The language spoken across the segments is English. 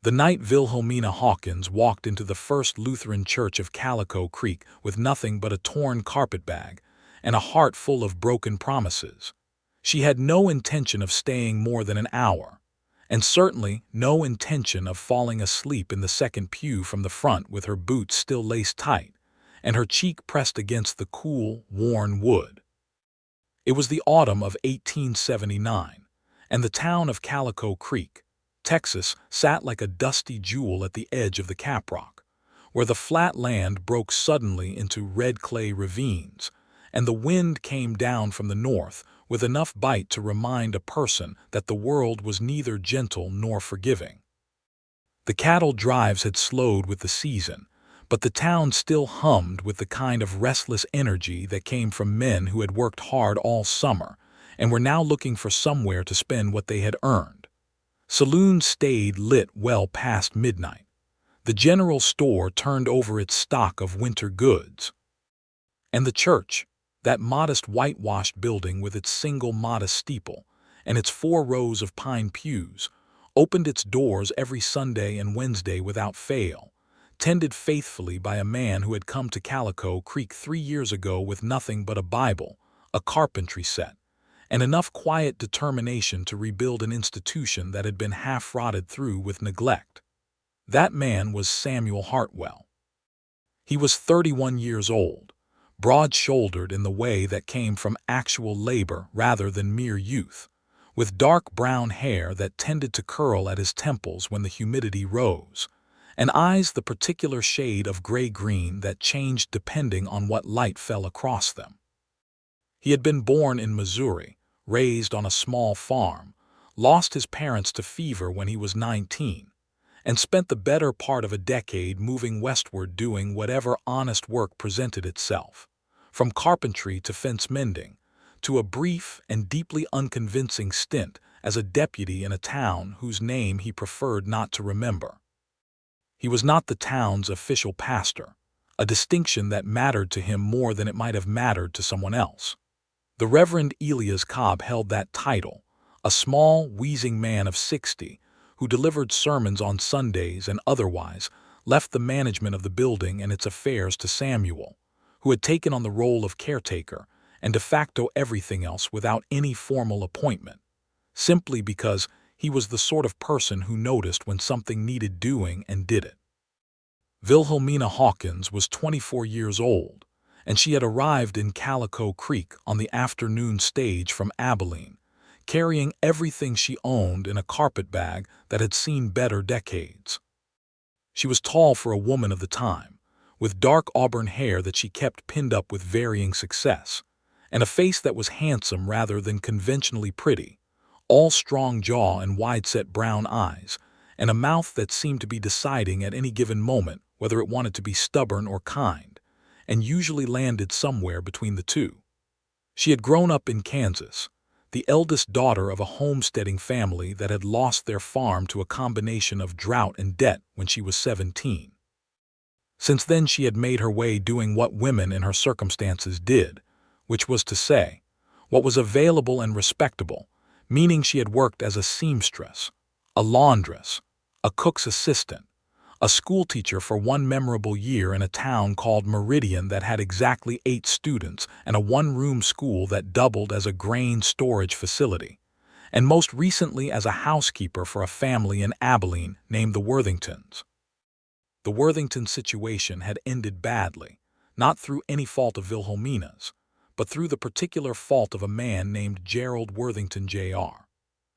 The night Wilhelmina Hawkins walked into the First Lutheran Church of Calico Creek with nothing but a torn carpetbag and a heart full of broken promises. She had no intention of staying more than an hour, and certainly no intention of falling asleep in the second pew from the front with her boots still laced tight and her cheek pressed against the cool, worn wood. It was the autumn of 1879, and the town of Calico Creek, Texas, sat like a dusty jewel at the edge of the caprock, where the flat land broke suddenly into red clay ravines, and the wind came down from the north with enough bite to remind a person that the world was neither gentle nor forgiving. The cattle drives had slowed with the season, but the town still hummed with the kind of restless energy that came from men who had worked hard all summer and were now looking for somewhere to spend what they had earned. Saloons stayed lit well past midnight. The general store turned over its stock of winter goods. And the church, that modest whitewashed building with its single modest steeple and its 4 rows of pine pews, opened its doors every Sunday and Wednesday without fail, tended faithfully by a man who had come to Calico Creek 3 years ago with nothing but a Bible, a carpentry set, and enough quiet determination to rebuild an institution that had been half-rotted through with neglect. That man was Samuel Hartwell. He was 31 years old, broad-shouldered in the way that came from actual labor rather than mere youth, with dark brown hair that tended to curl at his temples when the humidity rose, and eyes the particular shade of gray-green that changed depending on what light fell across them. He had been born in Missouri, raised on a small farm, lost his parents to fever when he was 19, and spent the better part of a decade moving westward doing whatever honest work presented itself, from carpentry to fence mending, to a brief and deeply unconvincing stint as a deputy in a town whose name he preferred not to remember. He was not the town's official pastor, a distinction that mattered to him more than it might have mattered to someone else. The Reverend Elias Cobb held that title, a small, wheezing man of 60 who delivered sermons on Sundays and otherwise left the management of the building and its affairs to Samuel, who had taken on the role of caretaker and de facto everything else without any formal appointment, simply because he was the sort of person who noticed when something needed doing and did it. Wilhelmina Hawkins was 24 years old, and she had arrived in Calico Creek on the afternoon stage from Abilene, carrying everything she owned in a carpetbag that had seen better decades. She was tall for a woman of the time, with dark auburn hair that she kept pinned up with varying success, and a face that was handsome rather than conventionally pretty, all strong jaw and wide-set brown eyes, and a mouth that seemed to be deciding at any given moment whether it wanted to be stubborn or kind, and usually landed somewhere between the two. She had grown up in Kansas, the eldest daughter of a homesteading family that had lost their farm to a combination of drought and debt when she was 17. Since then she had made her way doing what women in her circumstances did, which was to say, what was available and respectable, meaning she had worked as a seamstress, a laundress, a cook's assistant, a schoolteacher for one memorable year in a town called Meridian that had exactly 8 students and a one-room school that doubled as a grain storage facility, and most recently as a housekeeper for a family in Abilene named the Worthingtons. The Worthington situation had ended badly, not through any fault of Wilhelmina's, but through the particular fault of a man named Gerald Worthington Jr.,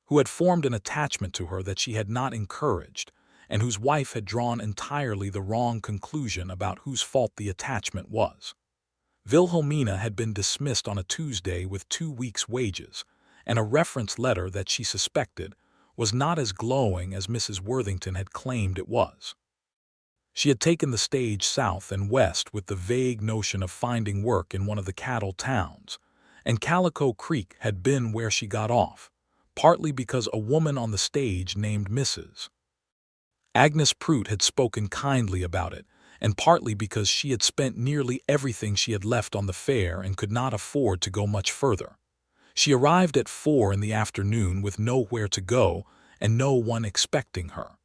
who had formed an attachment to her that she had not encouraged, and whose wife had drawn entirely the wrong conclusion about whose fault the attachment was. Wilhelmina had been dismissed on a Tuesday with 2 weeks' wages, and a reference letter that she suspected was not as glowing as Mrs. Worthington had claimed it was. She had taken the stage south and west with the vague notion of finding work in one of the cattle towns, and Calico Creek had been where she got off, partly because a woman on the stage named Mrs. Agnes Prout had spoken kindly about it, and partly because she had spent nearly everything she had left on the fare and could not afford to go much further. She arrived at 4 in the afternoon with nowhere to go and no one expecting her.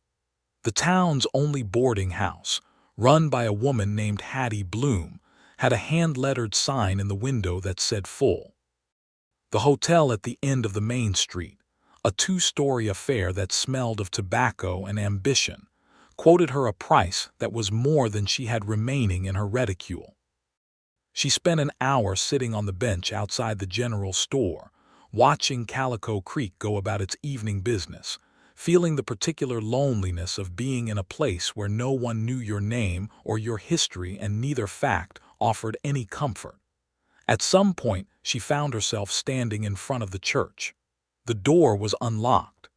The The town's only boarding house, run by a woman named Hattie Bloom, had a hand-lettered sign in the window that said full. The hotel at the end of the main street, a two-story affair that smelled of tobacco and ambition, quoted her a price that was more than she had remaining in her reticule. She spent an hour sitting on the bench outside the general store, watching Calico Creek go about its evening business, feeling the particular loneliness of being in a place where no one knew your name or your history and neither fact offered any comfort. At some point, she found herself standing in front of the church. The door was unlocked.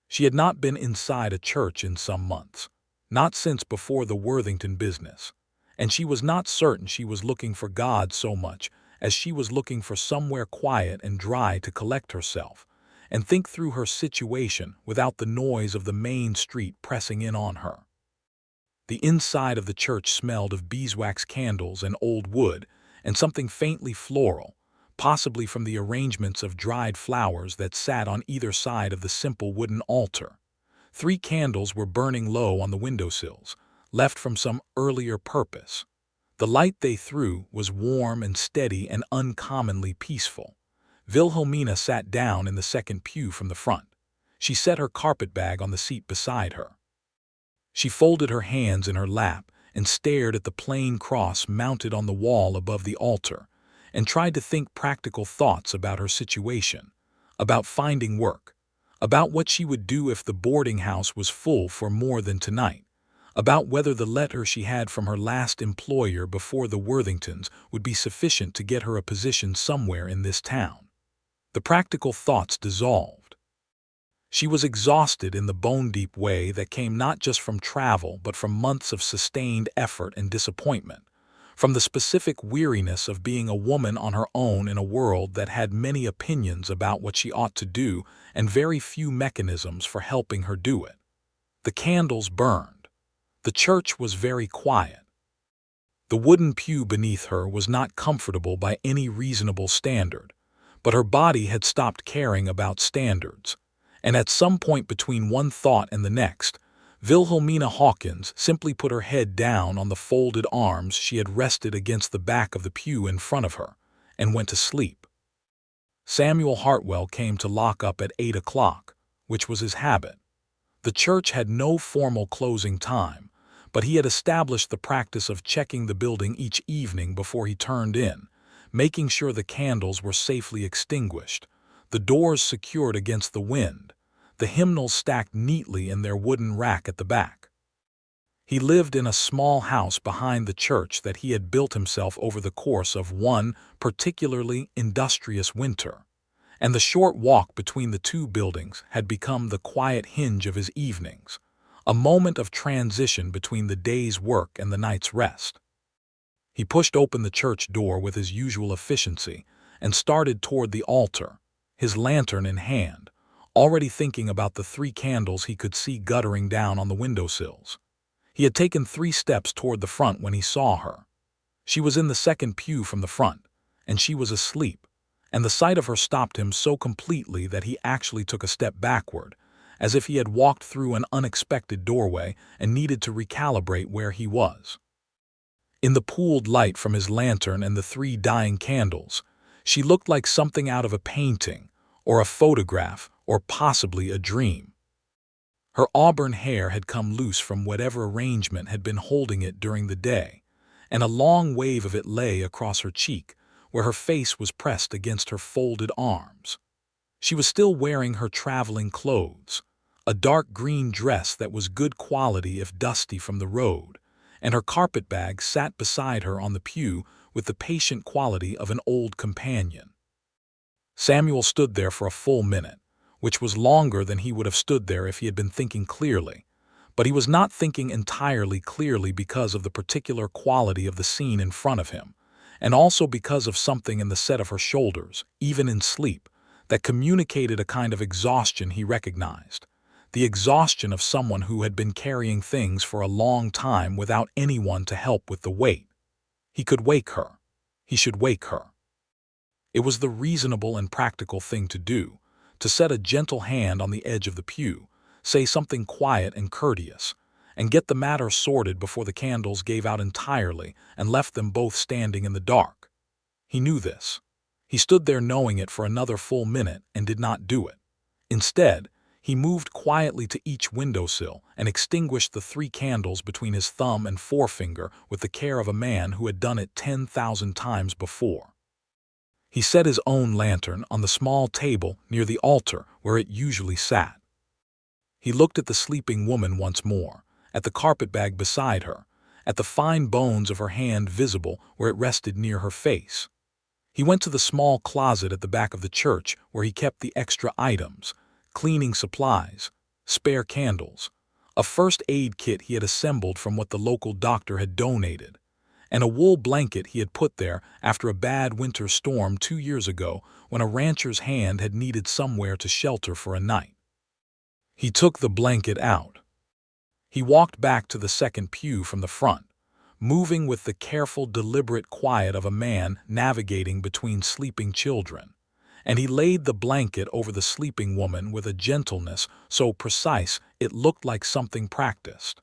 She had not been inside a church in some months, not since before the Worthington business, and she was not certain she was looking for God so much as she was looking for somewhere quiet and dry to collect herself and think through her situation without the noise of the main street pressing in on her. The inside of the church smelled of beeswax candles and old wood and something faintly floral, possibly from the arrangements of dried flowers that sat on either side of the simple wooden altar. 3 candles were burning low on the windowsills, left from some earlier purpose. The light they threw was warm and steady and uncommonly peaceful. Wilhelmina sat down in the second pew from the front. She set her carpetbag on the seat beside her. She folded her hands in her lap and stared at the plain cross mounted on the wall above the altar, and tried to think practical thoughts about her situation, about finding work, about what she would do if the boarding house was full for more than tonight, about whether the letter she had from her last employer before the Worthingtons would be sufficient to get her a position somewhere in this town. The practical thoughts dissolved. She was exhausted in the bone-deep way that came not just from travel but from months of sustained effort and disappointment, from the specific weariness of being a woman on her own in a world that had many opinions about what she ought to do and very few mechanisms for helping her do it. The candles burned. The church was very quiet. The wooden pew beneath her was not comfortable by any reasonable standard, but her body had stopped caring about standards, and at some point between one thought and the next, Wilhelmina Hawkins simply put her head down on the folded arms she had rested against the back of the pew in front of her, and went to sleep. Samuel Hartwell came to lock up at 8 o'clock, which was his habit. The church had no formal closing time, but he had established the practice of checking the building each evening before he turned in, making sure the candles were safely extinguished, the doors secured against the wind, the hymnals stacked neatly in their wooden rack at the back. He lived in a small house behind the church that he had built himself over the course of one particularly industrious winter, and the short walk between the two buildings had become the quiet hinge of his evenings, a moment of transition between the day's work and the night's rest. He pushed open the church door with his usual efficiency and started toward the altar, his lantern in hand, already thinking about the 3 candles he could see guttering down on the windowsills. He had taken 3 steps toward the front when he saw her. She was in the second pew from the front, and she was asleep, and the sight of her stopped him so completely that he actually took a step backward, as if he had walked through an unexpected doorway and needed to recalibrate where he was. In the pooled light from his lantern and the 3 dying candles, she looked like something out of a painting, or a photograph, or possibly a dream. Her auburn hair had come loose from whatever arrangement had been holding it during the day, and a long wave of it lay across her cheek, where her face was pressed against her folded arms. She was still wearing her traveling clothes, a dark green dress that was good quality if dusty from the road, and her carpetbag sat beside her on the pew with the patient quality of an old companion. Samuel stood there for a full minute, which was longer than he would have stood there if he had been thinking clearly, but he was not thinking entirely clearly because of the particular quality of the scene in front of him, and also because of something in the set of her shoulders, even in sleep, that communicated a kind of exhaustion he recognized, the exhaustion of someone who had been carrying things for a long time without anyone to help with the weight. He could wake her. He should wake her. It was the reasonable and practical thing to do, to set a gentle hand on the edge of the pew, say something quiet and courteous, and get the matter sorted before the candles gave out entirely and left them both standing in the dark. He knew this. He stood there knowing it for another full minute and did not do it. Instead, he moved quietly to each windowsill and extinguished the 3 candles between his thumb and forefinger with the care of a man who had done it 10,000 times before. He set his own lantern on the small table near the altar where it usually sat. He looked at the sleeping woman once more, at the carpetbag beside her, at the fine bones of her hand visible where it rested near her face. He went to the small closet at the back of the church where he kept the extra items, cleaning supplies, spare candles, a first aid kit he had assembled from what the local doctor had donated, and a wool blanket he had put there after a bad winter storm 2 years ago when a rancher's hand had needed somewhere to shelter for a night. He took the blanket out. He walked back to the second pew from the front, moving with the careful, deliberate quiet of a man navigating between sleeping children, and he laid the blanket over the sleeping woman with a gentleness so precise it looked like something practiced.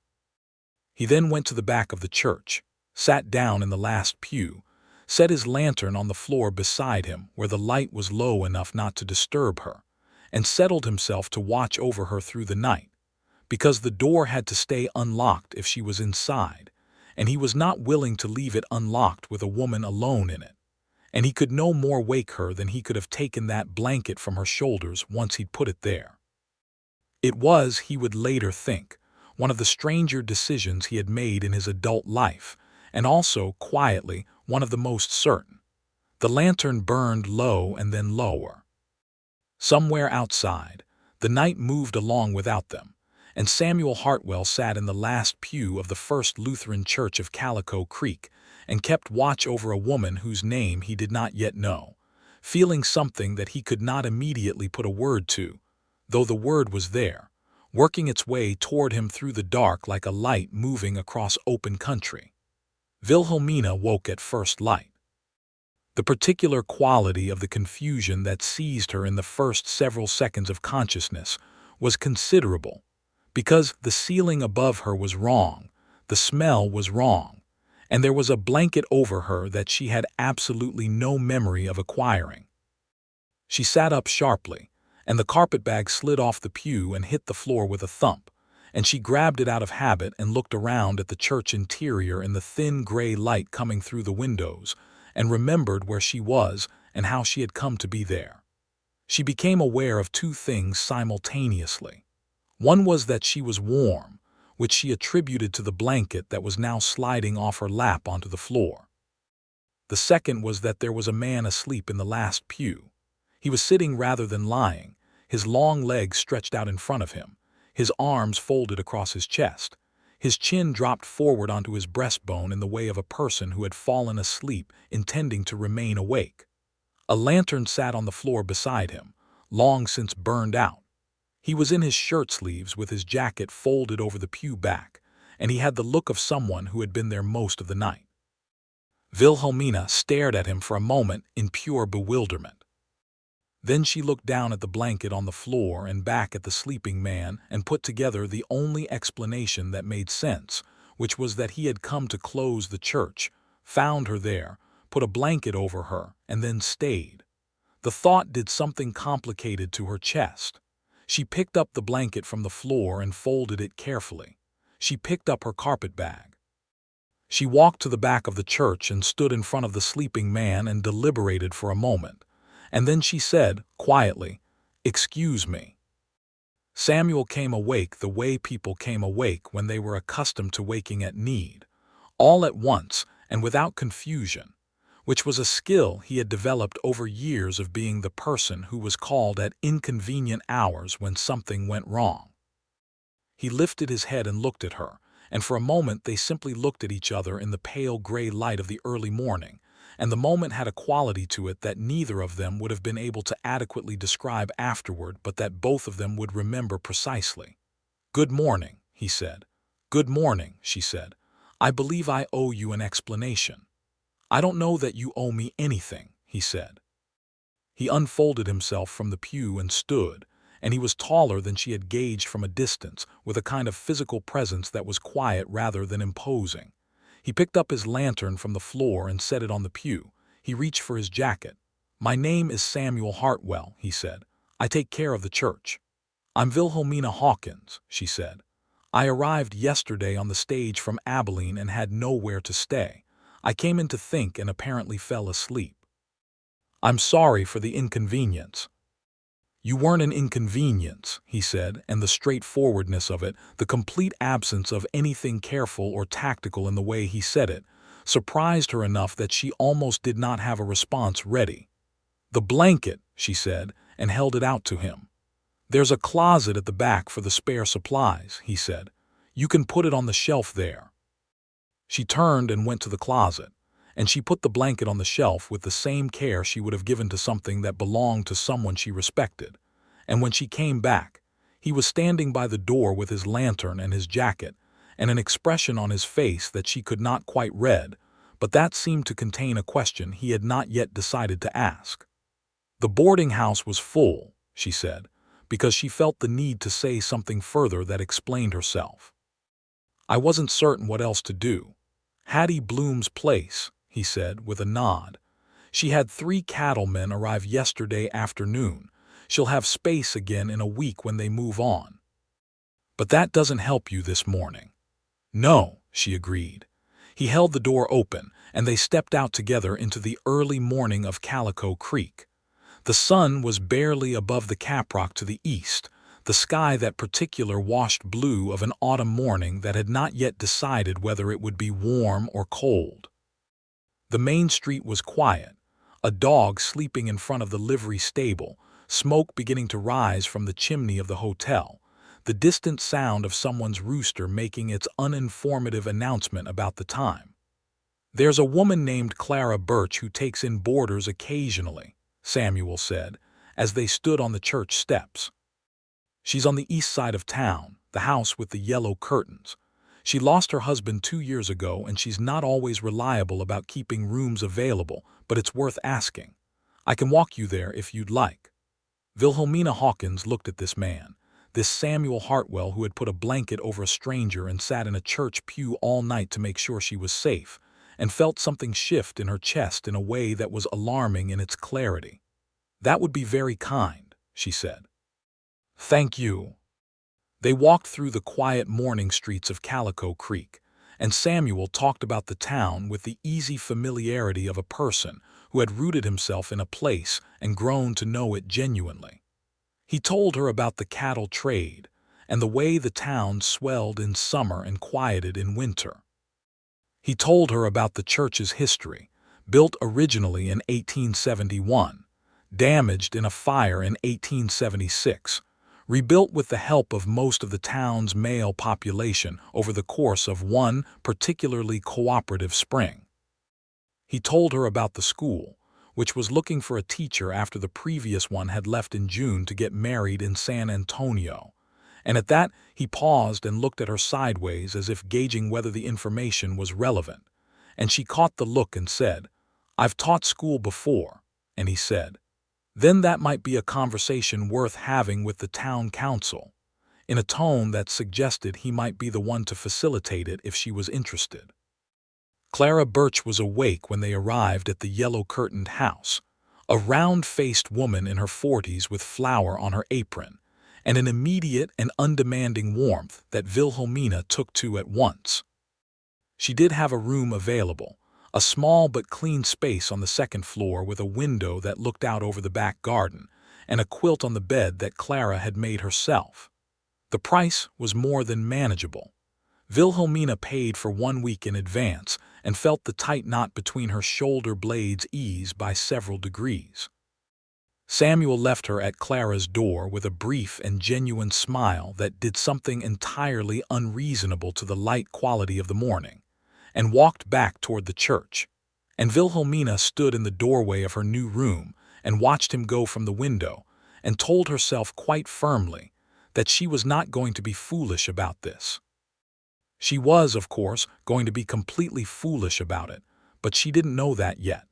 He then went to the back of the church, sat down in the last pew, set his lantern on the floor beside him where the light was low enough not to disturb her, and settled himself to watch over her through the night, because the door had to stay unlocked if she was inside, and he was not willing to leave it unlocked with a woman alone in it, and he could no more wake her than he could have taken that blanket from her shoulders once he'd put it there. It was, he would later think, one of the stranger decisions he had made in his adult life, and also, quietly, one of the most certain. The lantern burned low and then lower. Somewhere outside, the night moved along without them, and Samuel Hartwell sat in the last pew of the First Lutheran Church of Calico Creek and kept watch over a woman whose name he did not yet know, feeling something that he could not immediately put a word to, though the word was there, working its way toward him through the dark like a light moving across open country. Wilhelmina woke at first light. The particular quality of the confusion that seized her in the first several seconds of consciousness was considerable, because the ceiling above her was wrong, the smell was wrong, and there was a blanket over her that she had absolutely no memory of acquiring. She sat up sharply, and the carpetbag slid off the pew and hit the floor with a thump, and she grabbed it out of habit and looked around at the church interior in the thin gray light coming through the windows, and remembered where she was and how she had come to be there. She became aware of 2 things simultaneously. One was that she was warm, which she attributed to the blanket that was now sliding off her lap onto the floor. The second was that there was a man asleep in the last pew. He was sitting rather than lying, his long legs stretched out in front of him, his arms folded across his chest, his chin dropped forward onto his breastbone in the way of a person who had fallen asleep intending to remain awake. A lantern sat on the floor beside him, long since burned out. He was in his shirt sleeves with his jacket folded over the pew back, and he had the look of someone who had been there most of the night. Wilhelmina stared at him for a moment in pure bewilderment. Then she looked down at the blanket on the floor and back at the sleeping man and put together the only explanation that made sense, which was that he had come to close the church, found her there, put a blanket over her, and then stayed. The thought did something complicated to her chest. She picked up the blanket from the floor and folded it carefully. She picked up her carpetbag. She walked to the back of the church and stood in front of the sleeping man and deliberated for a moment. And then she said, quietly, "Excuse me." Samuel came awake the way people came awake when they were accustomed to waking at need, all at once and without confusion, which was a skill he had developed over years of being the person who was called at inconvenient hours when something went wrong. He lifted his head and looked at her, and for a moment they simply looked at each other in the pale gray light of the early morning, and the moment had a quality to it that neither of them would have been able to adequately describe afterward, but that both of them would remember precisely. "Good morning," he said. "Good morning," she said. "I believe I owe you an explanation." "I don't know that you owe me anything," he said. He unfolded himself from the pew and stood, and he was taller than she had gauged from a distance, with a kind of physical presence that was quiet rather than imposing. He picked up his lantern from the floor and set it on the pew. He reached for his jacket. "My name is Samuel Hartwell," he said. "I take care of the church." "I'm Wilhelmina Hawkins," she said. "I arrived yesterday on the stage from Abilene and had nowhere to stay. I came in to think and apparently fell asleep." "I'm sorry for the inconvenience." "You weren't an inconvenience," he said, and the straightforwardness of it, the complete absence of anything careful or tactical in the way he said it, surprised her enough that she almost did not have a response ready. "The blanket," she said, and held it out to him. "There's a closet at the back for the spare supplies," he said. "You can put it on the shelf there." She turned and went to the closet, and she put the blanket on the shelf with the same care she would have given to something that belonged to someone she respected. And when she came back, he was standing by the door with his lantern and his jacket, and an expression on his face that she could not quite read, but that seemed to contain a question he had not yet decided to ask. "The boarding house was full," she said, because she felt the need to say something further that explained herself. "I wasn't certain what else to do. Hattie Bloom's place," he said with a nod. "She had 3 cattlemen arrive yesterday afternoon. She'll have space again in a week when they move on." "But that doesn't help you this morning." "No," she agreed. He held the door open, and they stepped out together into the early morning of Calico Creek. The sun was barely above the caprock to the east, the sky that particular washed blue of an autumn morning that had not yet decided whether it would be warm or cold. The main street was quiet, a dog sleeping in front of the livery stable, smoke beginning to rise from the chimney of the hotel, the distant sound of someone's rooster making its uninformative announcement about the time. "There's a woman named Clara Birch who takes in boarders occasionally," Samuel said, as they stood on the church steps. "She's on the east side of town, the house with the yellow curtains. She lost her husband 2 years ago, and she's not always reliable about keeping rooms available, but it's worth asking. I can walk you there if you'd like." Wilhelmina Hawkins looked at this man, this Samuel Hartwell who had put a blanket over a stranger and sat in a church pew all night to make sure she was safe, and felt something shift in her chest in a way that was alarming in its clarity. "That would be very kind," she said. "Thank you." They walked through the quiet morning streets of Calico Creek, and Samuel talked about the town with the easy familiarity of a person who had rooted himself in a place and grown to know it genuinely. He told her about the cattle trade and the way the town swelled in summer and quieted in winter. He told her about the church's history, built originally in 1871, damaged in a fire in 1876, rebuilt with the help of most of the town's male population over the course of one particularly cooperative spring. He told her about the school, which was looking for a teacher after the previous one had left in June to get married in San Antonio, and at that he paused and looked at her sideways as if gauging whether the information was relevant, and she caught the look and said, "I've taught school before," and he said, "Then that might be a conversation worth having with the town council," in a tone that suggested he might be the one to facilitate it if she was interested. Clara Birch was awake when they arrived at the yellow-curtained house, a round-faced woman in her 40s with flour on her apron, and an immediate and undemanding warmth that Wilhelmina took to at once. She did have a room available, a small but clean space on the second floor with a window that looked out over the back garden, and a quilt on the bed that Clara had made herself. The price was more than manageable. Wilhelmina paid for 1 week in advance and felt the tight knot between her shoulder blades ease by several degrees. Samuel left her at Clara's door with a brief and genuine smile that did something entirely unreasonable to the light quality of the morning, and walked back toward the church. And Wilhelmina stood in the doorway of her new room and watched him go from the window, and told herself quite firmly that she was not going to be foolish about this. She was, of course, going to be completely foolish about it, but she didn't know that yet.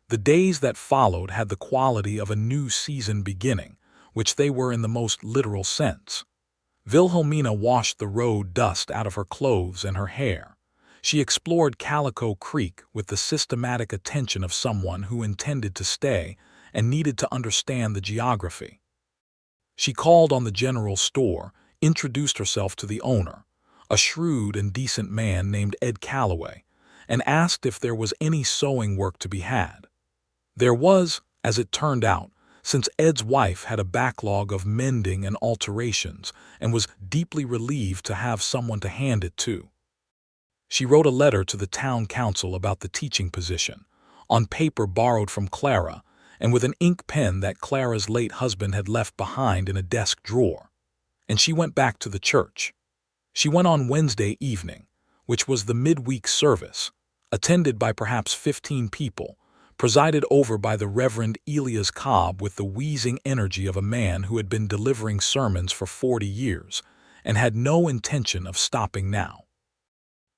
The days that followed had the quality of a new season beginning, which they were in the most literal sense. Wilhelmina washed the road dust out of her clothes and her hair. She explored Calico Creek with the systematic attention of someone who intended to stay and needed to understand the geography. She called on the general store, introduced herself to the owner, a shrewd and decent man named Ed Calloway, and asked if there was any sewing work to be had. There was, as it turned out, since Ed's wife had a backlog of mending and alterations and was deeply relieved to have someone to hand it to. She wrote a letter to the town council about the teaching position, on paper borrowed from Clara, and with an ink pen that Clara's late husband had left behind in a desk drawer. And she went back to the church. She went on Wednesday evening, which was the midweek service, attended by perhaps 15 people, presided over by the Reverend Elias Cobb with the wheezing energy of a man who had been delivering sermons for 40 years and had no intention of stopping now.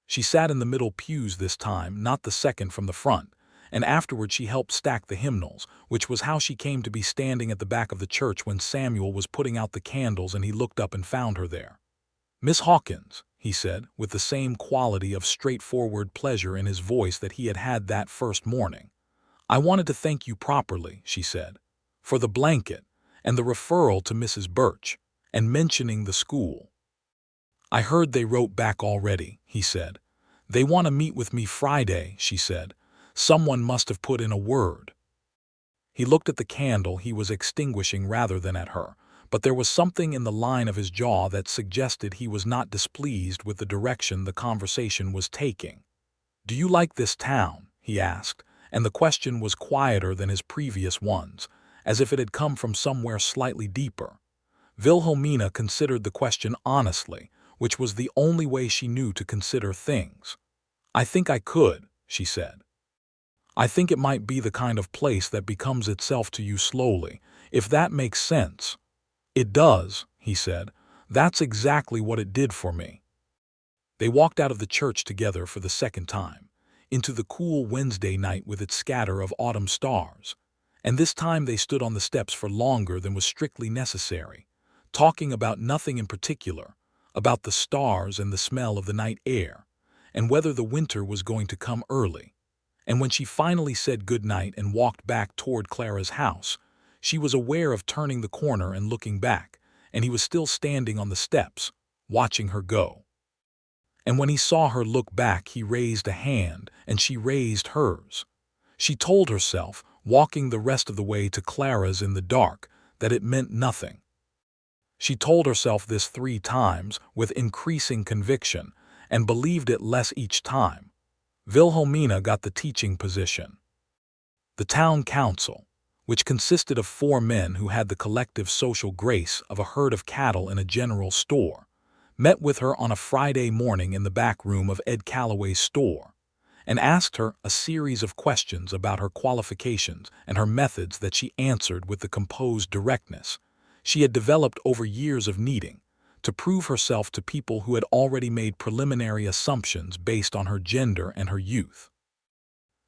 She sat in the middle pews this time, not the second from the front, and afterward she helped stack the hymnals, which was how she came to be standing at the back of the church when Samuel was putting out the candles and he looked up and found her there. "Miss Hawkins," he said, with the same quality of straightforward pleasure in his voice that he had had that first morning. "I wanted to thank you properly," she said, "for the blanket and the referral to Mrs. Birch, and mentioning the school." "I heard they wrote back already," he said. "They want to meet with me Friday," she said. "Someone must have put in a word." He looked at the candle he was extinguishing rather than at her, but there was something in the line of his jaw that suggested he was not displeased with the direction the conversation was taking. "Do you like this town?" he asked, and the question was quieter than his previous ones, as if it had come from somewhere slightly deeper. Wilhelmina considered the question honestly, which was the only way she knew to consider things. "I think I could," she said. "I think it might be the kind of place that becomes itself to you slowly, if that makes sense." "It does," he said. "That's exactly what it did for me." They walked out of the church together for the second time, into the cool Wednesday night with its scatter of autumn stars, and this time they stood on the steps for longer than was strictly necessary, talking about nothing in particular, about the stars and the smell of the night air, and whether the winter was going to come early. And when she finally said good night and walked back toward Clara's house, she was aware of turning the corner and looking back, and he was still standing on the steps, watching her go. And when he saw her look back, he raised a hand, and she raised hers. She told herself, walking the rest of the way to Clara's in the dark, that it meant nothing. She told herself this 3 times with increasing conviction, and believed it less each time. Wilhelmina got the teaching position. The town council, which consisted of 4 men who had the collective social grace of a herd of cattle in a general store, met with her on a Friday morning in the back room of Ed Calloway's store, and asked her a series of questions about her qualifications and her methods that she answered with the composed directness she had developed over years of needing to prove herself to people who had already made preliminary assumptions based on her gender and her youth.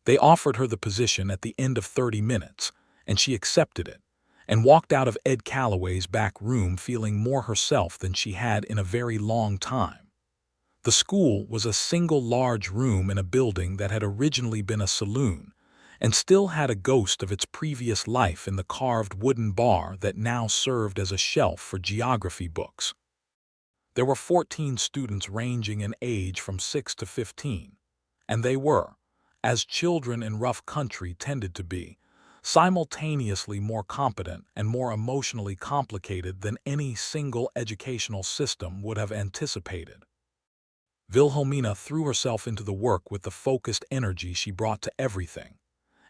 They offered her the position at the end of 30 minutes, and she accepted it, and walked out of Ed Calloway's back room feeling more herself than she had in a very long time. The school was a single large room in a building that had originally been a saloon, and still had a ghost of its previous life in the carved wooden bar that now served as a shelf for geography books. There were 14 students ranging in age from 6 to 15, and they were, as children in rough country tended to be, simultaneously more competent and more emotionally complicated than any single educational system would have anticipated. Wilhelmina threw herself into the work with the focused energy she brought to everything,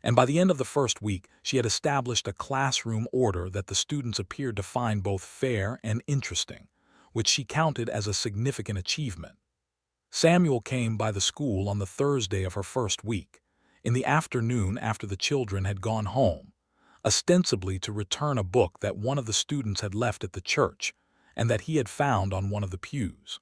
and by the end of the first week she had established a classroom order that the students appeared to find both fair and interesting, which she counted as a significant achievement. Samuel came by the school on the Thursday of her first week, in the afternoon after the children had gone home, ostensibly to return a book that one of the students had left at the church and that he had found on one of the pews.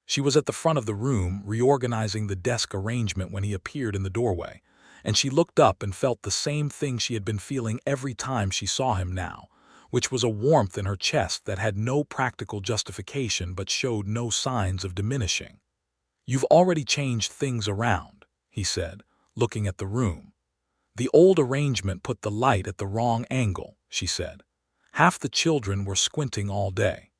She was at the front of the room reorganizing the desk arrangement when he appeared in the doorway, and she looked up and felt the same thing she had been feeling every time she saw him now, which was a warmth in her chest that had no practical justification but showed no signs of diminishing. "You've already changed things around," he said, looking at the room. "The old arrangement put the light at the wrong angle," she said. "Half the children were squinting all day."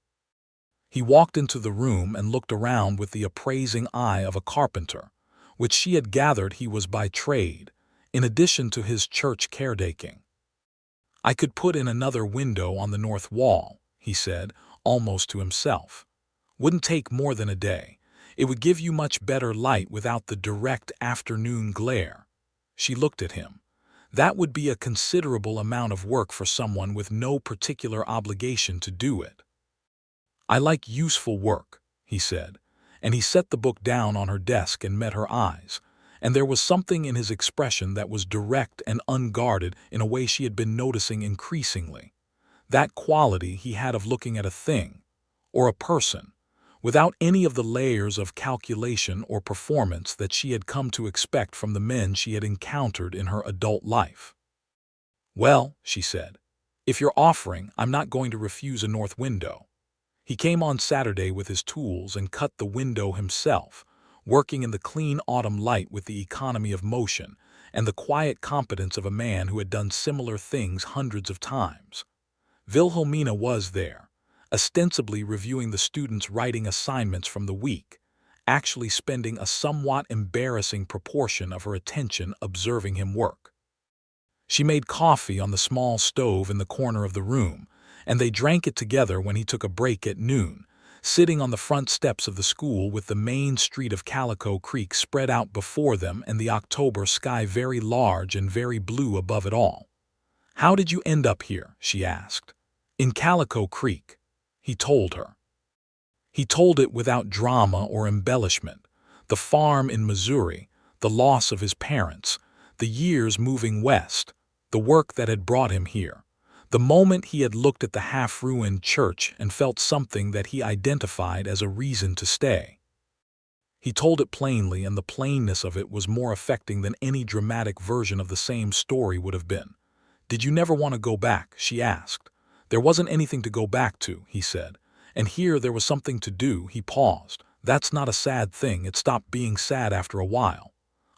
He walked into the room and looked around with the appraising eye of a carpenter, which she had gathered he was by trade, in addition to his church caretaking. "I could put in another window on the north wall," he said, almost to himself. "Wouldn't take more than a day. It would give you much better light without the direct afternoon glare." She looked at him. That would be a considerable amount of work for someone with no particular obligation to do it. "I like useful work," he said, and he set the book down on her desk and met her eyes, and there was something in his expression that was direct and unguarded in a way she had been noticing increasingly. That quality he had of looking at a thing, or a person, without any of the layers of calculation or performance that she had come to expect from the men she had encountered in her adult life. "Well," she said, "if you're offering, I'm not going to refuse a north window." He came on Saturday with his tools and cut the window himself, working in the clean autumn light with the economy of motion and the quiet competence of a man who had done similar things hundreds of times. Wilhelmina was there, ostensibly reviewing the students' writing assignments from the week, actually spending a somewhat embarrassing proportion of her attention observing him work. She made coffee on the small stove in the corner of the room, and they drank it together when he took a break at noon, sitting on the front steps of the school with the main street of Calico Creek spread out before them and the October sky very large and very blue above it all. "How did you end up here?" she asked. "In Calico Creek," he told her. He told it without drama or embellishment. The farm in Missouri, the loss of his parents, the years moving west, the work that had brought him here, the moment he had looked at the half-ruined church and felt something that he identified as a reason to stay. He told it plainly, and the plainness of it was more affecting than any dramatic version of the same story would have been. "Did you never want to go back?" she asked. "There wasn't anything to go back to," he said. "And here there was something to do." He paused. "That's not a sad thing. It stopped being sad after a while."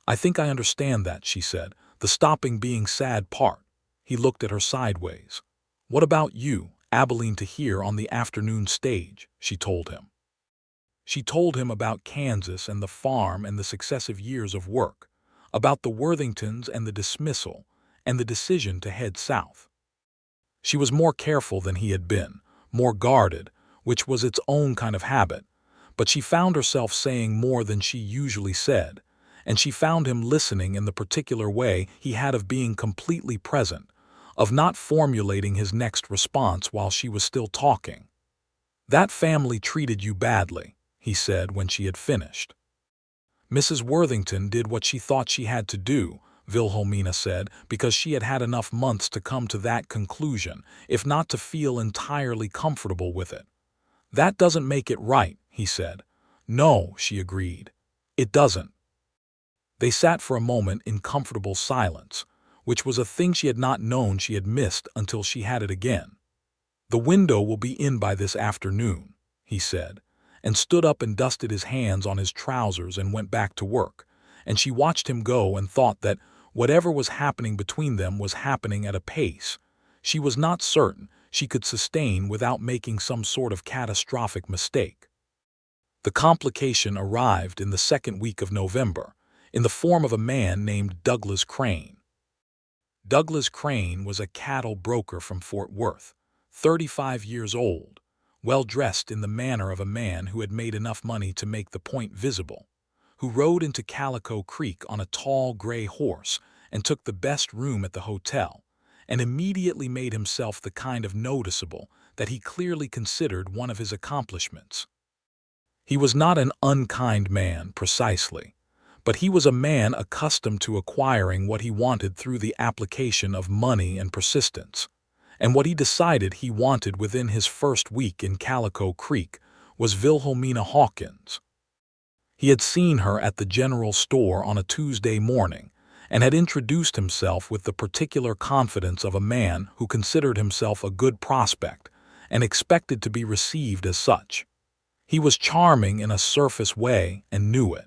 "I think I understand that," she said. "The stopping being sad part." He looked at her sideways. "What about you, Abilene, to hear on the afternoon stage?" she told him. She told him about Kansas and the farm and the successive years of work, about the Worthingtons and the dismissal, and the decision to head south. She was more careful than he had been, more guarded, which was its own kind of habit, but she found herself saying more than she usually said, and she found him listening in the particular way he had of being completely present, of not formulating his next response while she was still talking. "That family treated you badly," he said when she had finished. "Mrs. Worthington did what she thought she had to do," Wilhelmina said, because she had had enough months to come to that conclusion, if not to feel entirely comfortable with it. "That doesn't make it right," he said. "No," she agreed. "It doesn't." They sat for a moment in comfortable silence, which was a thing she had not known she had missed until she had it again. "The window will be in by this afternoon," he said, and stood up and dusted his hands on his trousers and went back to work, and she watched him go and thought that whatever was happening between them was happening at a pace she was not certain she could sustain without making some sort of catastrophic mistake. The complication arrived in the second week of November, in the form of a man named Douglas Crane. Douglas Crane was a cattle broker from Fort Worth, 35 years old, well-dressed in the manner of a man who had made enough money to make the point visible, who rode into Calico Creek on a tall gray horse and took the best room at the hotel, and immediately made himself the kind of noticeable that he clearly considered one of his accomplishments. He was not an unkind man, precisely, but he was a man accustomed to acquiring what he wanted through the application of money and persistence, and what he decided he wanted within his first week in Calico Creek was Wilhelmina Hawkins. He had seen her at the general store on a Tuesday morning, and had introduced himself with the particular confidence of a man who considered himself a good prospect and expected to be received as such. He was charming in a surface way and knew it.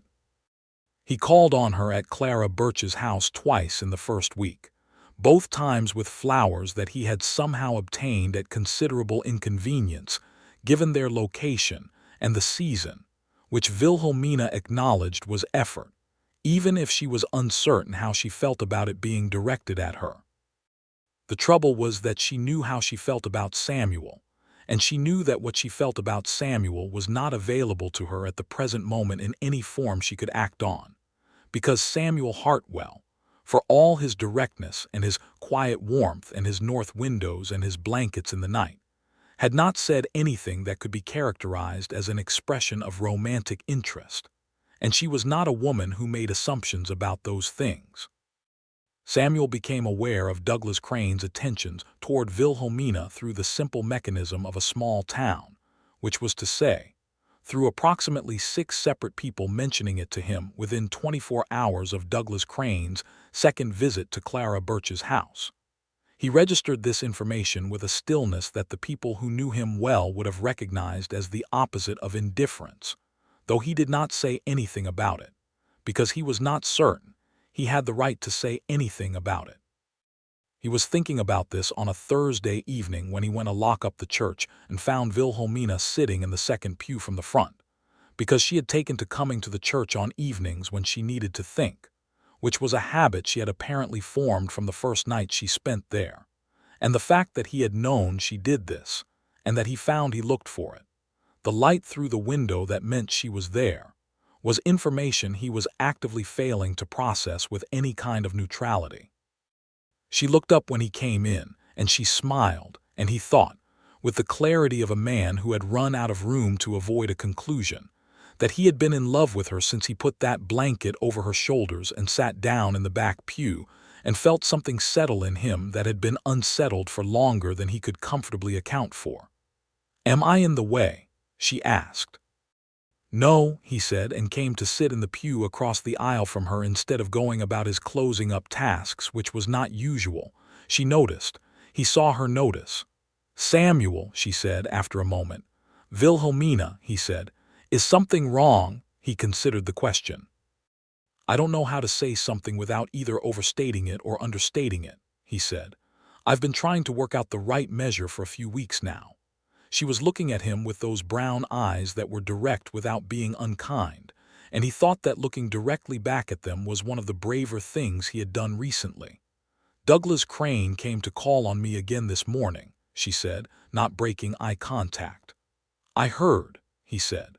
He called on her at Clara Birch's house twice in the first week, both times with flowers that he had somehow obtained at considerable inconvenience, given their location and the season, which Wilhelmina acknowledged was effort, even if she was uncertain how she felt about it being directed at her. The trouble was that she knew how she felt about Samuel, and she knew that what she felt about Samuel was not available to her at the present moment in any form she could act on, because Samuel Hartwell, for all his directness and his quiet warmth and his north windows and his blankets in the night, had not said anything that could be characterized as an expression of romantic interest, and she was not a woman who made assumptions about those things. Samuel became aware of Douglas Crane's attentions toward Wilhelmina through the simple mechanism of a small town, which was to say, through approximately 6 separate people mentioning it to him within 24 hours of Douglas Crane's second visit to Clara Birch's house. He registered this information with a stillness that the people who knew him well would have recognized as the opposite of indifference, though he did not say anything about it, because he was not certain he had the right to say anything about it. He was thinking about this on a Thursday evening when he went to lock up the church and found Wilhelmina sitting in the second pew from the front, because she had taken to coming to the church on evenings when she needed to think, which was a habit she had apparently formed from the first night she spent there, and the fact that he had known she did this, and that he found he looked for it, the light through the window that meant she was there, was information he was actively failing to process with any kind of neutrality. She looked up when he came in, and she smiled, and he thought, with the clarity of a man who had run out of room to avoid a conclusion, that he had been in love with her since he put that blanket over her shoulders and sat down in the back pew and felt something settle in him that had been unsettled for longer than he could comfortably account for. "Am I in the way?" she asked. "No," he said, and came to sit in the pew across the aisle from her instead of going about his closing up tasks, which was not usual. She noticed. He saw her notice. "Samuel," she said after a moment. "Wilhelmina," he said. "Is something wrong?" He considered the question. "I don't know how to say something without either overstating it or understating it," he said. "I've been trying to work out the right measure for a few weeks now." She was looking at him with those brown eyes that were direct without being unkind, and he thought that looking directly back at them was one of the braver things he had done recently. "Douglas Crane came to call on me again this morning," she said, not breaking eye contact. "I heard," he said.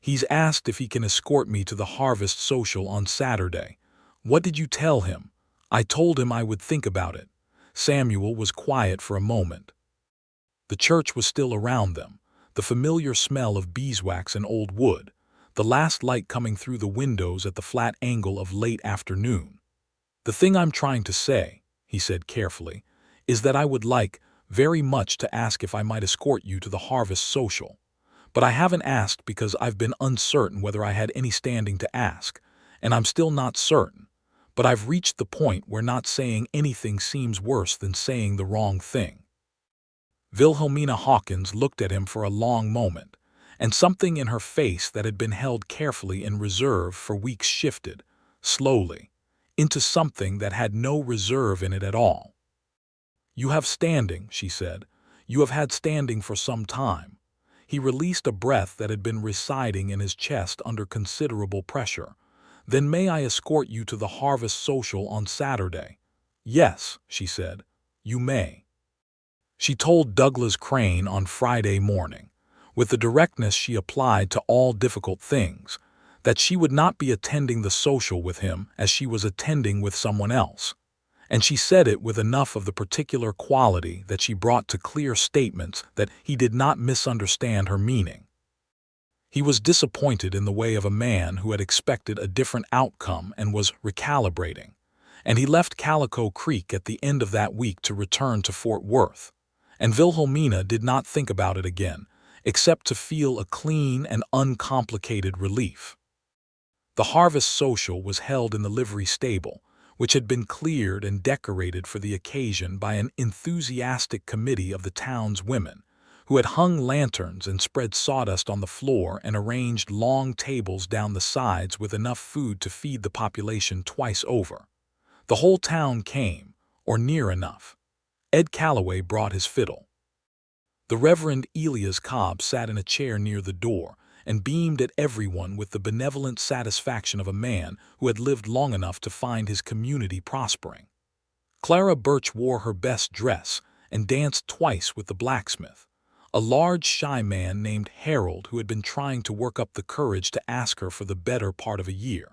"He's asked if he can escort me to the harvest social on Saturday. What did you tell him?" "I told him I would think about it." Samuel was quiet for a moment. The church was still around them, the familiar smell of beeswax and old wood, the last light coming through the windows at the flat angle of late afternoon. "The thing I'm trying to say," he said carefully, "is that I would like very much to ask if I might escort you to the harvest social. But I haven't asked because I've been uncertain whether I had any standing to ask, and I'm still not certain. But I've reached the point where not saying anything seems worse than saying the wrong thing." Wilhelmina Hawkins looked at him for a long moment, and something in her face that had been held carefully in reserve for weeks shifted, slowly, into something that had no reserve in it at all. "You have standing," she said. "You have had standing for some time." He released a breath that had been residing in his chest under considerable pressure. "Then may I escort you to the harvest social on Saturday?" "Yes," she said, "you may." She told Douglas Crane on Friday morning, with the directness she applied to all difficult things, that she would not be attending the social with him as she was attending with someone else, and she said it with enough of the particular quality that she brought to clear statements that he did not misunderstand her meaning. He was disappointed in the way of a man who had expected a different outcome and was recalibrating, and he left Calico Creek at the end of that week to return to Fort Worth. And Wilhelmina did not think about it again, except to feel a clean and uncomplicated relief. The harvest social was held in the livery stable, which had been cleared and decorated for the occasion by an enthusiastic committee of the town's women, who had hung lanterns and spread sawdust on the floor and arranged long tables down the sides with enough food to feed the population twice over. The whole town came, or near enough. Ed Calloway brought his fiddle. The Reverend Elias Cobb sat in a chair near the door and beamed at everyone with the benevolent satisfaction of a man who had lived long enough to find his community prospering. Clara Birch wore her best dress and danced twice with the blacksmith, a large shy man named Harold who had been trying to work up the courage to ask her for the better part of a year.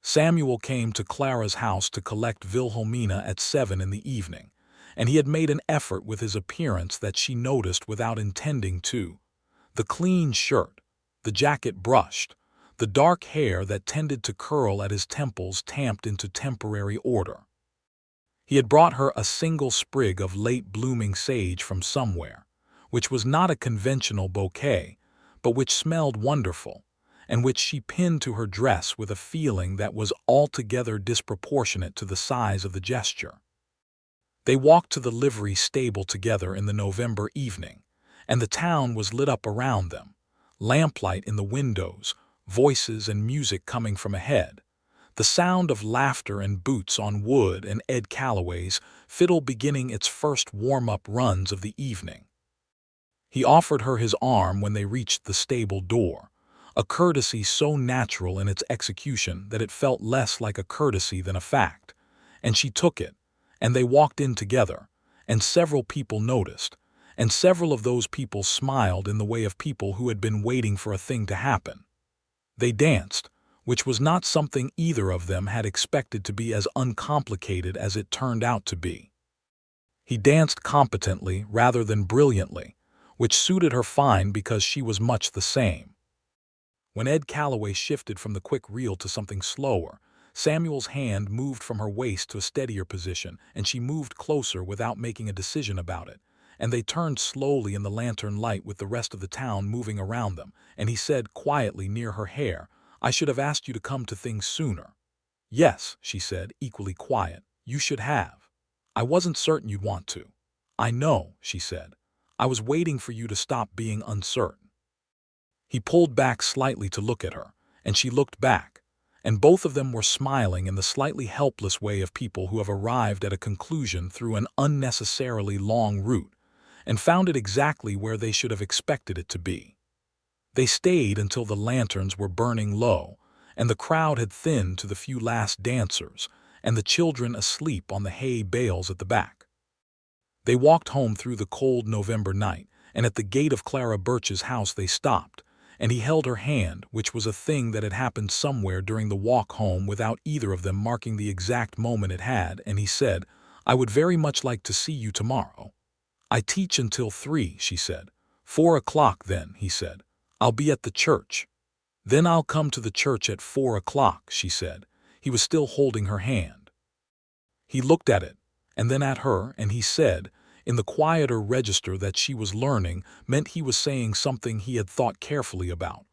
Samuel came to Clara's house to collect Wilhelmina at 7 in the evening, and he had made an effort with his appearance that she noticed without intending to. The clean shirt, the jacket brushed, the dark hair that tended to curl at his temples tamped into temporary order. He had brought her a single sprig of late-blooming sage from somewhere, which was not a conventional bouquet, but which smelled wonderful, and which she pinned to her dress with a feeling that was altogether disproportionate to the size of the gesture. They walked to the livery stable together in the November evening, and the town was lit up around them, lamplight in the windows, voices and music coming from ahead, the sound of laughter and boots on wood and Ed Calloway's fiddle beginning its first warm-up runs of the evening. He offered her his arm when they reached the stable door, a courtesy so natural in its execution that it felt less like a courtesy than a fact, and she took it, and they walked in together, and several people noticed, and several of those people smiled in the way of people who had been waiting for a thing to happen. They danced, which was not something either of them had expected to be as uncomplicated as it turned out to be. He danced competently rather than brilliantly, which suited her fine because she was much the same. When Ed Calloway shifted from the quick reel to something slower, Samuel's hand moved from her waist to a steadier position, and she moved closer without making a decision about it, and they turned slowly in the lantern light with the rest of the town moving around them, and he said quietly near her hair, "I should have asked you to come to things sooner." "Yes," she said, equally quiet, "you should have. I wasn't certain you'd want to." "I know," she said. "I was waiting for you to stop being uncertain." He pulled back slightly to look at her, and she looked back, and both of them were smiling in the slightly helpless way of people who have arrived at a conclusion through an unnecessarily long route, and found it exactly where they should have expected it to be. They stayed until the lanterns were burning low, and the crowd had thinned to the few last dancers, and the children asleep on the hay bales at the back. They walked home through the cold November night, and at the gate of Clara Birch's house they stopped, and he held her hand, which was a thing that had happened somewhere during the walk home without either of them marking the exact moment it had, and he said, "I would very much like to see you tomorrow." "I teach until 3, she said. 4 o'clock then, he said. "I'll be at the church." "Then I'll come to the church at 4 o'clock, she said. He was still holding her hand. He looked at it, and then at her, and he said, in the quieter register that she was learning, meant he was saying something he had thought carefully about,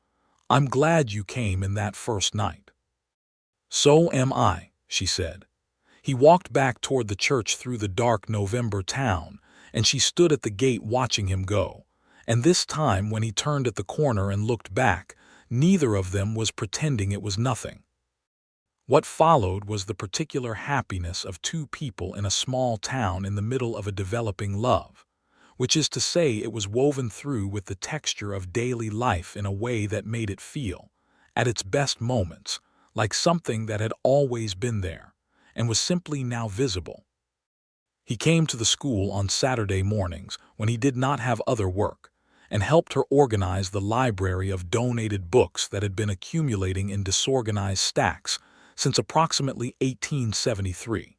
"I'm glad you came in that first night." "So am I," she said. He walked back toward the church through the dark November town, and she stood at the gate watching him go, and this time when he turned at the corner and looked back, neither of them was pretending it was nothing. What followed was the particular happiness of two people in a small town in the middle of a developing love, which is to say it was woven through with the texture of daily life in a way that made it feel, at its best moments, like something that had always been there, and was simply now visible. He came to the school on Saturday mornings when he did not have other work, and helped her organize the library of donated books that had been accumulating in disorganized stacks since approximately 1873.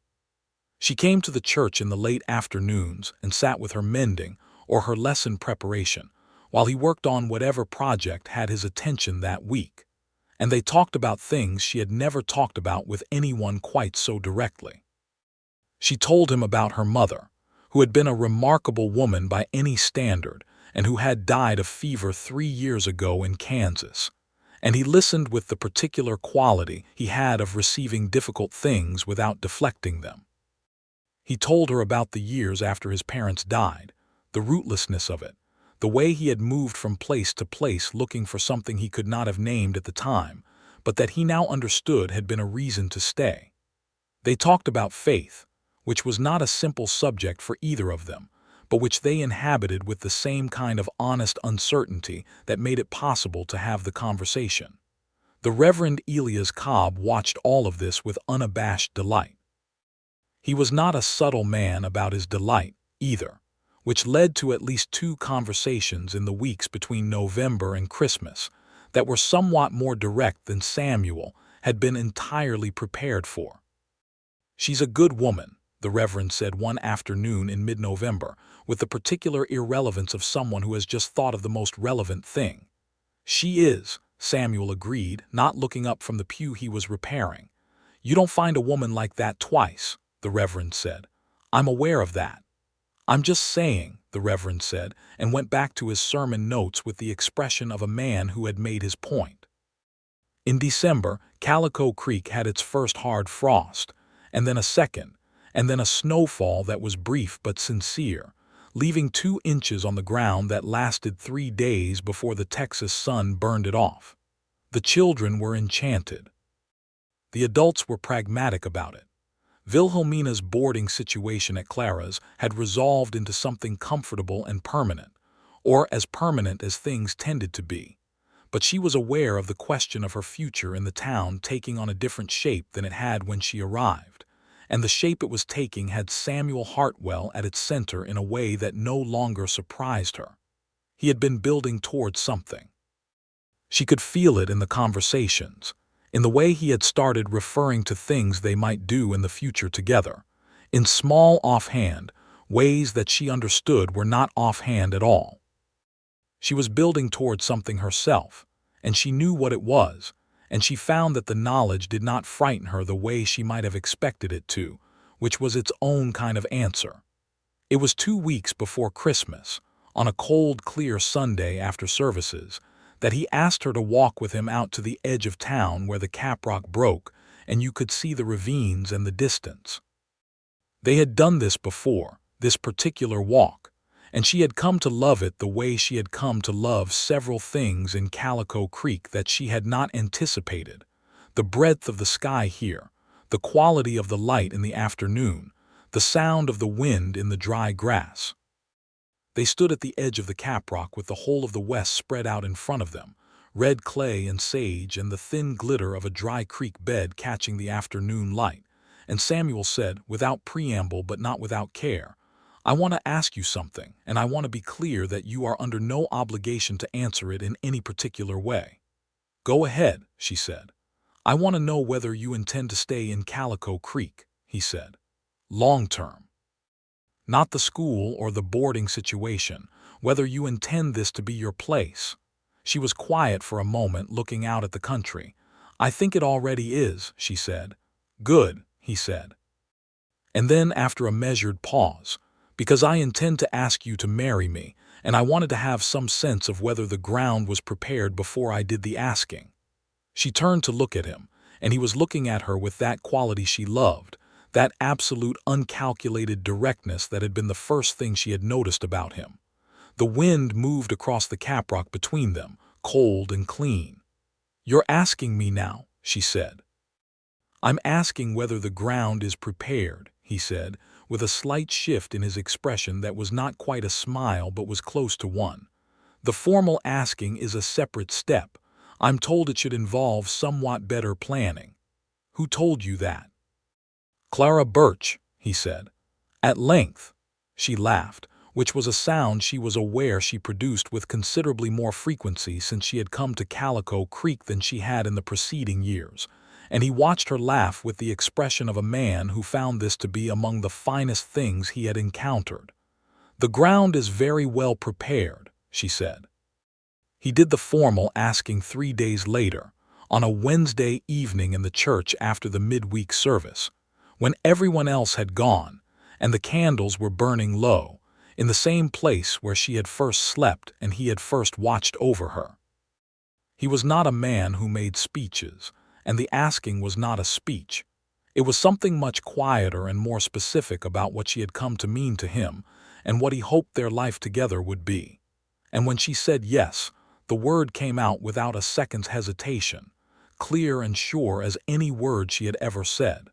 She came to the church in the late afternoons and sat with her mending or her lesson preparation while he worked on whatever project had his attention that week, and they talked about things she had never talked about with anyone quite so directly. She told him about her mother, who had been a remarkable woman by any standard and who had died of fever 3 years ago in Kansas, and he listened with the particular quality he had of receiving difficult things without deflecting them. He told her about the years after his parents died, the rootlessness of it, the way he had moved from place to place looking for something he could not have named at the time, but that he now understood had been a reason to stay. They talked about faith, which was not a simple subject for either of them, but which they inhabited with the same kind of honest uncertainty that made it possible to have the conversation. The Reverend Elias Cobb watched all of this with unabashed delight. He was not a subtle man about his delight, either, which led to at least 2 conversations in the weeks between November and Christmas that were somewhat more direct than Samuel had been entirely prepared for. "She's a good woman," the Reverend said one afternoon in mid-November, with the particular irrelevance of someone who has just thought of the most relevant thing. "She is," Samuel agreed, not looking up from the pew he was repairing. "You don't find a woman like that twice," the Reverend said. "I'm aware of that." "I'm just saying," the Reverend said, and went back to his sermon notes with the expression of a man who had made his point. In December, Calico Creek had its first hard frost, and then a second, and then a snowfall that was brief but sincere, leaving 2 inches on the ground that lasted 3 days before the Texas sun burned it off. The children were enchanted. The adults were pragmatic about it. Wilhelmina's boarding situation at Clara's had resolved into something comfortable and permanent, or as permanent as things tended to be. But she was aware of the question of her future in the town taking on a different shape than it had when she arrived, and the shape it was taking had Samuel Hartwell at its center in a way that no longer surprised her. He had been building towards something. She could feel it in the conversations, in the way he had started referring to things they might do in the future together, in small offhand ways that she understood were not offhand at all. She was building towards something herself, and she knew what it was, and she found that the knowledge did not frighten her the way she might have expected it to, which was its own kind of answer. It was 2 weeks before Christmas, on a cold, clear Sunday after services, that he asked her to walk with him out to the edge of town where the caprock broke and you could see the ravines and the distance. They had done this before, this particular walk, and she had come to love it the way she had come to love several things in Calico Creek that she had not anticipated. The breadth of the sky here, the quality of the light in the afternoon, the sound of the wind in the dry grass. They stood at the edge of the caprock with the whole of the west spread out in front of them, red clay and sage and the thin glitter of a dry creek bed catching the afternoon light, and Samuel said, without preamble but not without care, "I want to ask you something, and I want to be clear that you are under no obligation to answer it in any particular way." "Go ahead," she said. "I want to know whether you intend to stay in Calico Creek," he said. "Long term. Not the school or the boarding situation, whether you intend this to be your place." She was quiet for a moment, looking out at the country. "I think it already is," she said. "Good," he said. And then, after a measured pause, "Because I intend to ask you to marry me, and I wanted to have some sense of whether the ground was prepared before I did the asking." She turned to look at him, and he was looking at her with that quality she loved, that absolute uncalculated directness that had been the first thing she had noticed about him. The wind moved across the caprock between them, cold and clean. "You're asking me now," she said. "I'm asking whether the ground is prepared," he said, with a slight shift in his expression that was not quite a smile but was close to one. "The formal asking is a separate step. I'm told it should involve somewhat better planning." "Who told you that?" "Clara Birch," he said. "At length." She laughed, which was a sound she was aware she produced with considerably more frequency since she had come to Calico Creek than she had in the preceding years, and he watched her laugh with the expression of a man who found this to be among the finest things he had encountered. "The ground is very well prepared," she said. He did the formal asking 3 days later, on a Wednesday evening in the church after the midweek service, when everyone else had gone, and the candles were burning low, in the same place where she had first slept and he had first watched over her. He was not a man who made speeches, and the asking was not a speech. It was something much quieter and more specific about what she had come to mean to him and what he hoped their life together would be. And when she said yes, the word came out without a second's hesitation, clear and sure as any word she had ever said.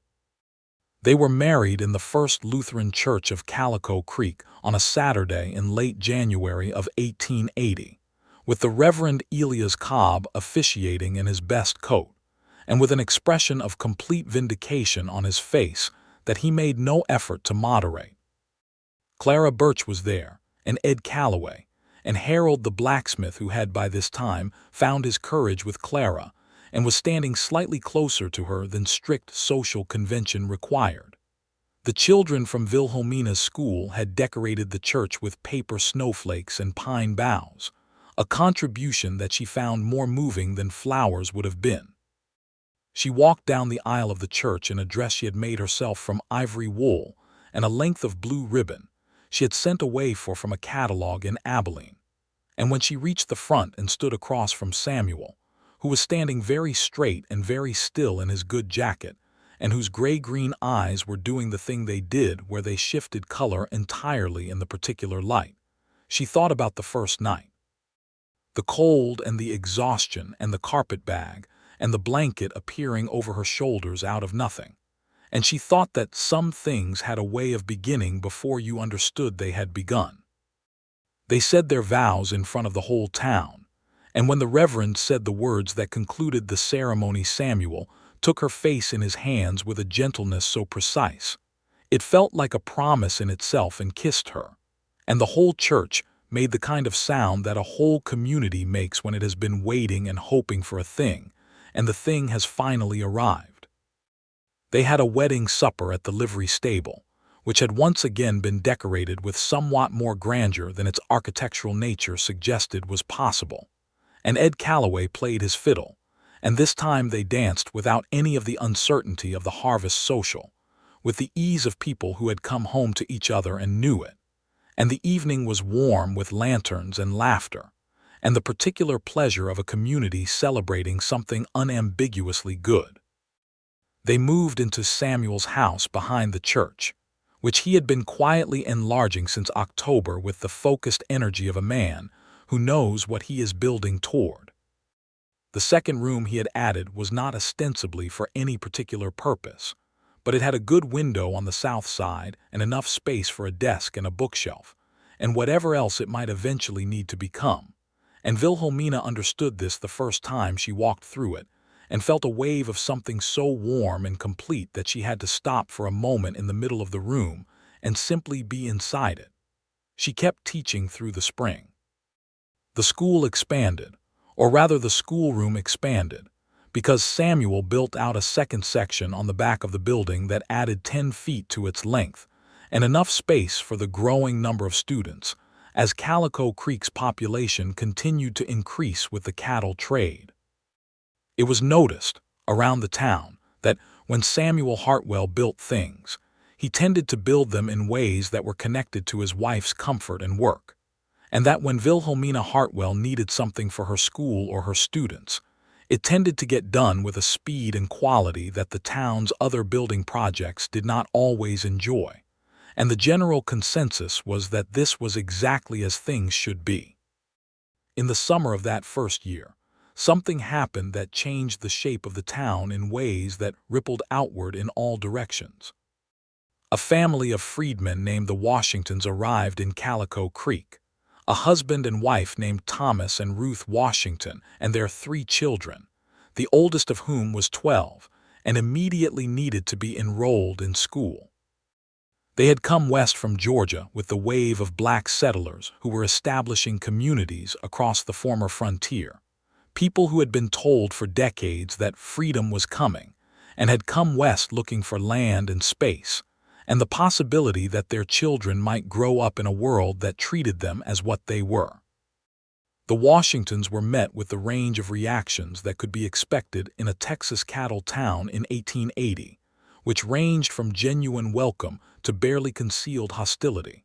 They were married in the First Lutheran Church of Calico Creek on a Saturday in late January of 1880, with the Reverend Elias Cobb officiating in his best coat, and with an expression of complete vindication on his face that he made no effort to moderate. Clara Birch was there, and Ed Calloway, and Harold the blacksmith, who had by this time found his courage with Clara and was standing slightly closer to her than strict social convention required. The children from Wilhelmina's school had decorated the church with paper snowflakes and pine boughs, a contribution that she found more moving than flowers would have been. She walked down the aisle of the church in a dress she had made herself from ivory wool and a length of blue ribbon she had sent away from a catalog in Abilene. And when she reached the front and stood across from Samuel, who was standing very straight and very still in his good jacket, and whose gray-green eyes were doing the thing they did where they shifted color entirely in the particular light, she thought about the first night. The cold and the exhaustion and the carpet bag and the blanket appearing over her shoulders out of nothing. And she thought that some things had a way of beginning before you understood they had begun. They said their vows in front of the whole town, and when the Reverend said the words that concluded the ceremony, Samuel took her face in his hands with a gentleness so precise, it felt like a promise in itself, and kissed her. And the whole church made the kind of sound that a whole community makes when it has been waiting and hoping for a thing, and the thing has finally arrived. They had a wedding supper at the livery stable, which had once again been decorated with somewhat more grandeur than its architectural nature suggested was possible, and Ed Calloway played his fiddle, and this time they danced without any of the uncertainty of the harvest social, with the ease of people who had come home to each other and knew it, and the evening was warm with lanterns and laughter, and the particular pleasure of a community celebrating something unambiguously good. They moved into Samuel's house behind the church, which he had been quietly enlarging since October with the focused energy of a man who knows what he is building toward. The second room he had added was not ostensibly for any particular purpose, but it had a good window on the south side and enough space for a desk and a bookshelf, and whatever else it might eventually need to become. And Wilhelmina understood this the first time she walked through it, and felt a wave of something so warm and complete that she had to stop for a moment in the middle of the room and simply be inside it. She kept teaching through the spring. The school expanded, or rather the schoolroom expanded, because Samuel built out a second section on the back of the building that added 10 feet to its length, and enough space for the growing number of students, as Calico Creek's population continued to increase with the cattle trade. It was noticed, around the town, that when Samuel Hartwell built things, he tended to build them in ways that were connected to his wife's comfort and work, and that when Wilhelmina Hartwell needed something for her school or her students, it tended to get done with a speed and quality that the town's other building projects did not always enjoy, and the general consensus was that this was exactly as things should be. In the summer of that first year, something happened that changed the shape of the town in ways that rippled outward in all directions. A family of freedmen named the Washingtons arrived in Calico Creek, a husband and wife named Thomas and Ruth Washington and their 3 children, the oldest of whom was 12 and immediately needed to be enrolled in school. They had come west from Georgia with the wave of black settlers who were establishing communities across the former frontier, people who had been told for decades that freedom was coming and had come west looking for land and space, and the possibility that their children might grow up in a world that treated them as what they were. The Washingtons were met with the range of reactions that could be expected in a Texas cattle town in 1880, which ranged from genuine welcome to barely concealed hostility.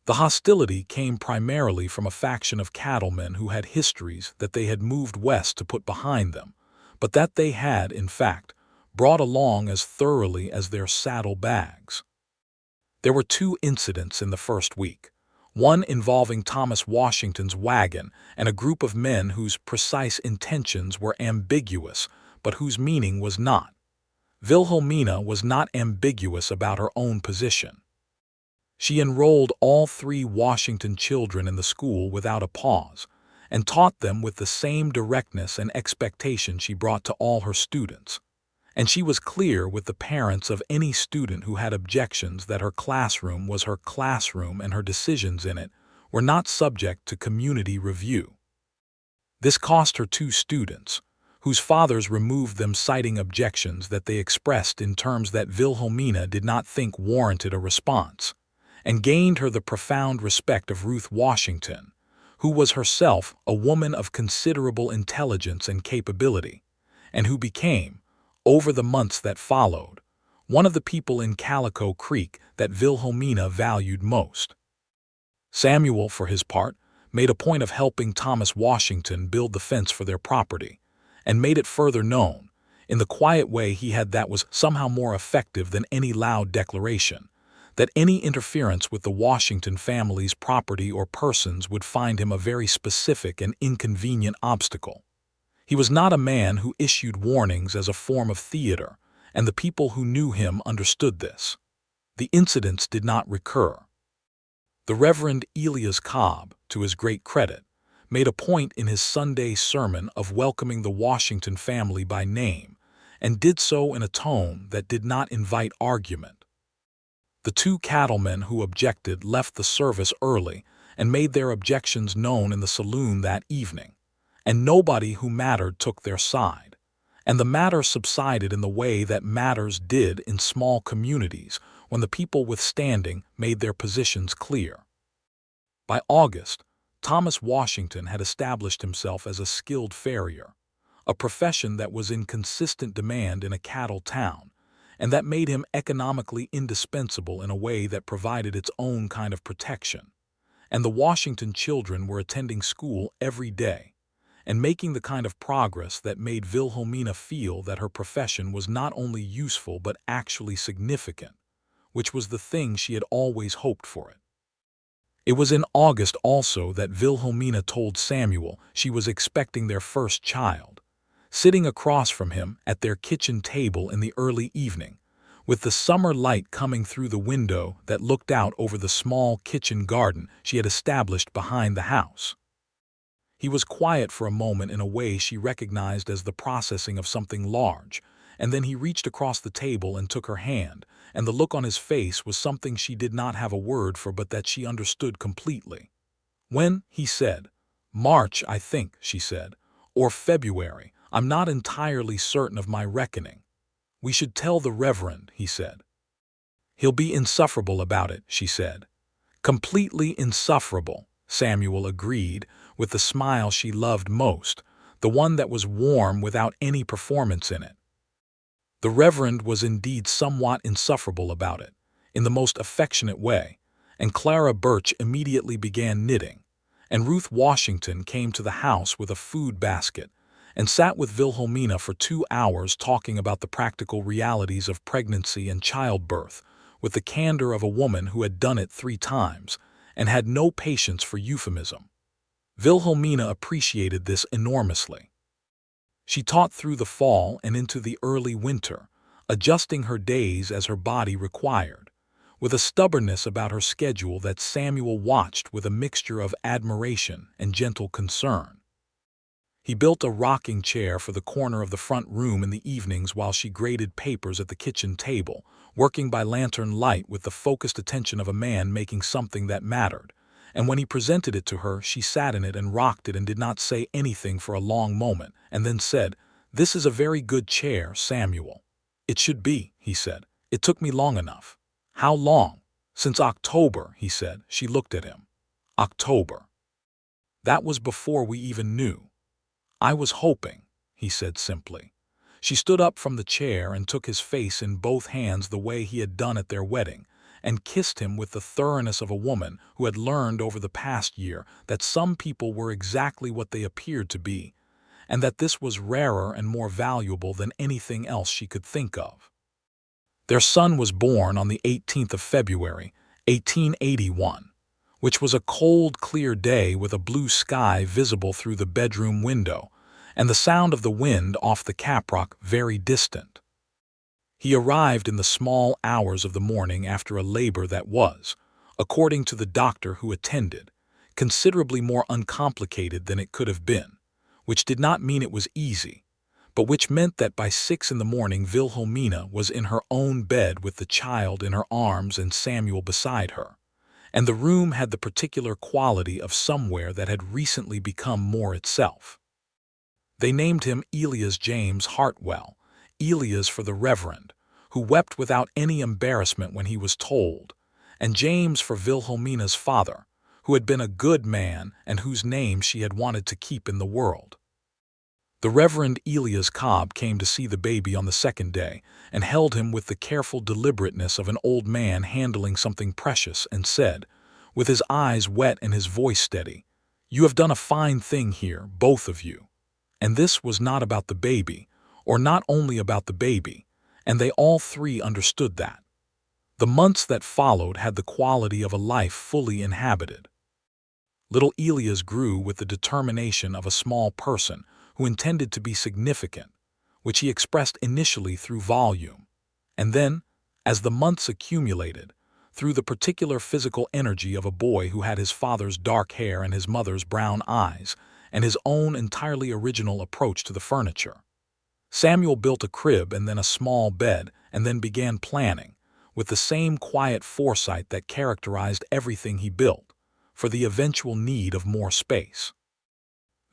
The hostility came primarily from a faction of cattlemen who had histories that they had moved west to put behind them, but that they had, in fact, brought along as thoroughly as their saddle bags. There were 2 incidents in the first week, one involving Thomas Washington's wagon and a group of men whose precise intentions were ambiguous, but whose meaning was not. Wilhelmina was not ambiguous about her own position. She enrolled all 3 Washington children in the school without a pause, and taught them with the same directness and expectation she brought to all her students. And she was clear with the parents of any student who had objections that her classroom was her classroom and her decisions in it were not subject to community review. This cost her 2 students, whose fathers removed them, citing objections that they expressed in terms that Wilhelmina did not think warranted a response, and gained her the profound respect of Ruth Washington, who was herself a woman of considerable intelligence and capability, and who became, over the months that followed, one of the people in Calico Creek that Wilhelmina valued most. Samuel, for his part, made a point of helping Thomas Washington build the fence for their property, and made it further known, in the quiet way he had that was somehow more effective than any loud declaration, that any interference with the Washington family's property or persons would find him a very specific and inconvenient obstacle. He was not a man who issued warnings as a form of theater, and the people who knew him understood this. The incidents did not recur. The Reverend Elias Cobb, to his great credit, made a point in his Sunday sermon of welcoming the Washington family by name, and did so in a tone that did not invite argument. The 2 cattlemen who objected left the service early and made their objections known in the saloon that evening, and nobody who mattered took their side, and the matter subsided in the way that matters did in small communities when the people with standing made their positions clear. By August, Thomas Washington had established himself as a skilled farrier, a profession that was in consistent demand in a cattle town, and that made him economically indispensable in a way that provided its own kind of protection. And the Washington children were attending school every day, and making the kind of progress that made Wilhelmina feel that her profession was not only useful but actually significant, which was the thing she had always hoped for it. It was in August also that Wilhelmina told Samuel she was expecting their first child, sitting across from him at their kitchen table in the early evening, with the summer light coming through the window that looked out over the small kitchen garden she had established behind the house. He was quiet for a moment in a way she recognized as the processing of something large, and then he reached across the table and took her hand, and the look on his face was something she did not have a word for but that she understood completely. When, he said, March, I think, she said, or February, I'm not entirely certain of my reckoning. We should tell the Reverend, he said. He'll be insufferable about it, she said. Completely insufferable, Samuel agreed, with the smile she loved most, the one that was warm without any performance in it. The Reverend was indeed somewhat insufferable about it, in the most affectionate way, and Clara Birch immediately began knitting, and Ruth Washington came to the house with a food basket, and sat with Wilhelmina for 2 hours talking about the practical realities of pregnancy and childbirth, with the candor of a woman who had done it 3 times, and had no patience for euphemism. Wilhelmina appreciated this enormously. She taught through the fall and into the early winter, adjusting her days as her body required, with a stubbornness about her schedule that Samuel watched with a mixture of admiration and gentle concern. He built a rocking chair for the corner of the front room in the evenings while she graded papers at the kitchen table, working by lantern light with the focused attention of a man making something that mattered, and when he presented it to her she sat in it and rocked it and did not say anything for a long moment, and then said, "This is a very good chair, Samuel." "It should be," he said. "It took me long enough." "How long?" "Since October," he said. She looked at him. "October. That was before we even knew." "I was hoping," he said simply. She stood up from the chair and took his face in both hands the way he had done at their wedding, and kissed him with the thoroughness of a woman who had learned over the past year that some people were exactly what they appeared to be, and that this was rarer and more valuable than anything else she could think of. Their son was born on the 18th of February, 1881, which was a cold, clear day with a blue sky visible through the bedroom window, and the sound of the wind off the caprock very distant. He arrived in the small hours of the morning after a labor that was, according to the doctor who attended, considerably more uncomplicated than it could have been, which did not mean it was easy, but which meant that by 6 in the morning Wilhelmina was in her own bed with the child in her arms and Samuel beside her, and the room had the particular quality of somewhere that had recently become more itself. They named him Elias James Hartwell, Elias for the Reverend, who wept without any embarrassment when he was told, and James for Wilhelmina's father, who had been a good man and whose name she had wanted to keep in the world. The Reverend Elias Cobb came to see the baby on the second day and held him with the careful deliberateness of an old man handling something precious and said, with his eyes wet and his voice steady, "You have done a fine thing here, both of you." And this was not about the baby, or not only about the baby, and they all three understood that. The months that followed had the quality of a life fully inhabited. Little Elias grew with the determination of a small person who intended to be significant, which he expressed initially through volume, and then, as the months accumulated, through the particular physical energy of a boy who had his father's dark hair and his mother's brown eyes, and his own entirely original approach to the furniture. Samuel built a crib and then a small bed and then began planning, with the same quiet foresight that characterized everything he built, for the eventual need of more space.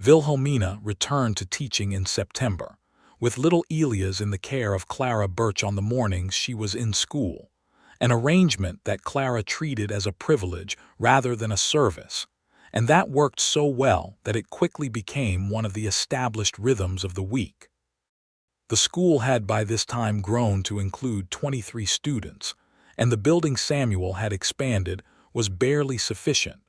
Wilhelmina returned to teaching in September, with little Elias in the care of Clara Birch on the mornings she was in school, an arrangement that Clara treated as a privilege rather than a service, and that worked so well that it quickly became one of the established rhythms of the week. The school had by this time grown to include 23 students, and the building Samuel had expanded was barely sufficient,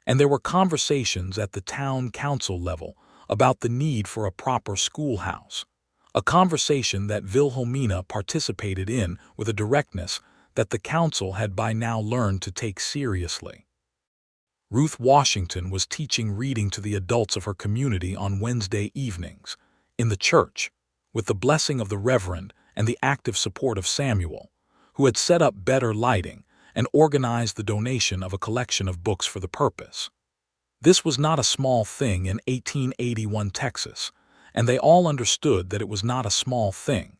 and there were conversations at the town council level about the need for a proper schoolhouse, a conversation that Wilhelmina participated in with a directness that the council had by now learned to take seriously. Ruth Washington was teaching reading to the adults of her community on Wednesday evenings, in the church, with the blessing of the Reverend and the active support of Samuel, who had set up better lighting and organized the donation of a collection of books for the purpose. This was not a small thing in 1881 Texas, and they all understood that it was not a small thing,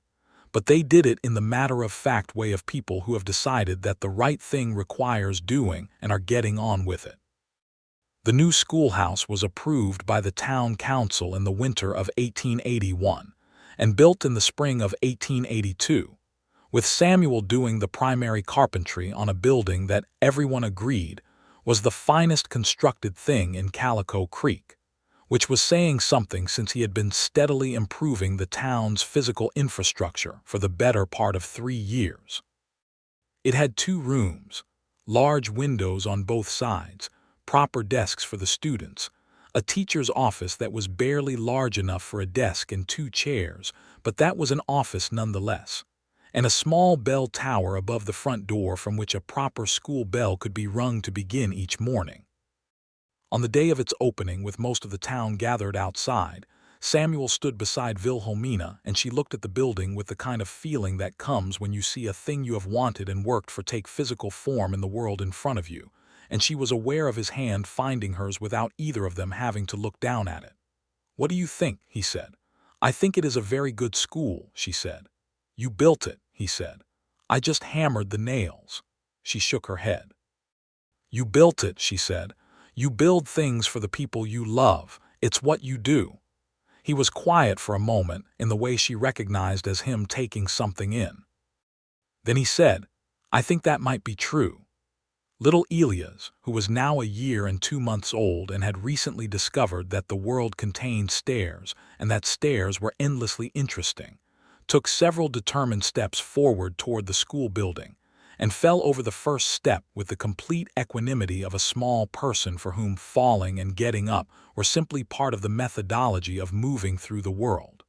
but they did it in the matter-of-fact way of people who have decided that the right thing requires doing and are getting on with it. The new schoolhouse was approved by the town council in the winter of 1881 and built in the spring of 1882, with Samuel doing the primary carpentry on a building that everyone agreed was the finest constructed thing in Calico Creek, which was saying something since he had been steadily improving the town's physical infrastructure for the better part of 3 years. It had 2 rooms, large windows on both sides, proper desks for the students, a teacher's office that was barely large enough for a desk and 2 chairs, but that was an office nonetheless, and a small bell tower above the front door from which a proper school bell could be rung to begin each morning. On the day of its opening, with most of the town gathered outside, Samuel stood beside Wilhelmina, and she looked at the building with the kind of feeling that comes when you see a thing you have wanted and worked for take physical form in the world in front of you, and she was aware of his hand finding hers without either of them having to look down at it. "What do you think?" he said. "I think it is a very good school," she said. "You built it," he said. "I just hammered the nails." She shook her head. "You built it," she said. "You build things for the people you love. It's what you do." He was quiet for a moment in the way she recognized as him taking something in. Then he said, "I think that might be true." Little Elias, who was now a year and 2 months old and had recently discovered that the world contained stairs and that stairs were endlessly interesting, took several determined steps forward toward the school building, and fell over the first step with the complete equanimity of a small person for whom falling and getting up were simply part of the methodology of moving through the world.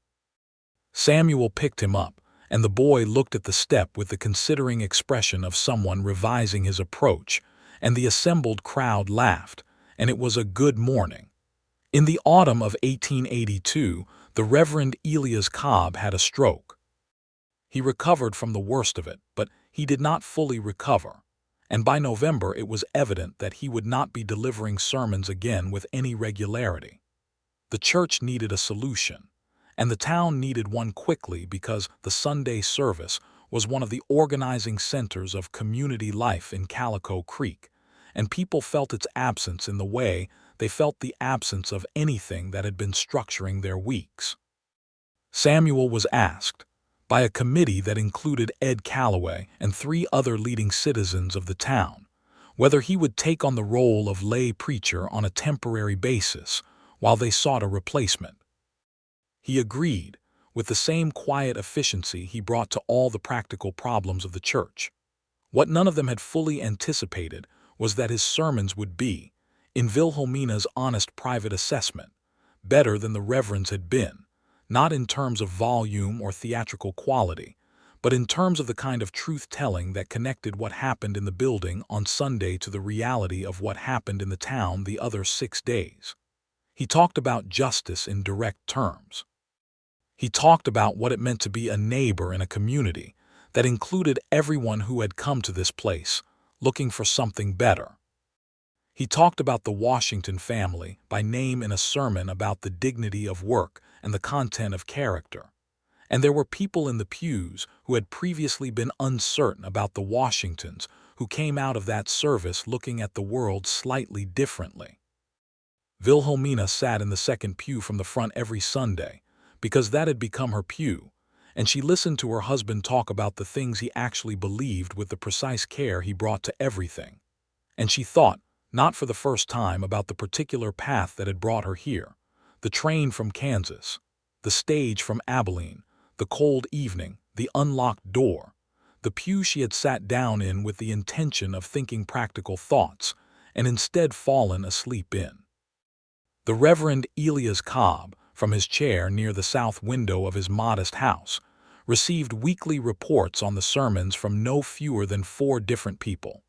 Samuel picked him up, and the boy looked at the step with the considering expression of someone revising his approach, and the assembled crowd laughed, and it was a good morning. In the autumn of 1882, the Reverend Elias Cobb had a stroke. He recovered from the worst of it, but he did not fully recover, and by November it was evident that he would not be delivering sermons again with any regularity. The church needed a solution, and the town needed one quickly because the Sunday service was one of the organizing centers of community life in Calico Creek, and people felt its absence in the way they felt the absence of anything that had been structuring their weeks. Samuel was asked, by a committee that included Ed Calloway and 3 other leading citizens of the town, whether he would take on the role of lay preacher on a temporary basis while they sought a replacement. He agreed, with the same quiet efficiency he brought to all the practical problems of the church. What none of them had fully anticipated was that his sermons would be, in Wilhelmina's honest private assessment, better than the Reverend's had been, not in terms of volume or theatrical quality, but in terms of the kind of truth-telling that connected what happened in the building on Sunday to the reality of what happened in the town the other 6 days. He talked about justice in direct terms. He talked about what it meant to be a neighbor in a community that included everyone who had come to this place, looking for something better. He talked about the Washington family by name in a sermon about the dignity of work and the content of character. And there were people in the pews who had previously been uncertain about the Washingtons who came out of that service looking at the world slightly differently. Wilhelmina sat in the second pew from the front every Sunday, because that had become her pew, and she listened to her husband talk about the things he actually believed with the precise care he brought to everything. And she thought, not for the first time, about the particular path that had brought her here, the train from Kansas, the stage from Abilene, the cold evening, the unlocked door, the pew she had sat down in with the intention of thinking practical thoughts, and instead fallen asleep in. The Reverend Elias Cobb, from his chair near the south window of his modest house, received weekly reports on the sermons from no fewer than 4 different people,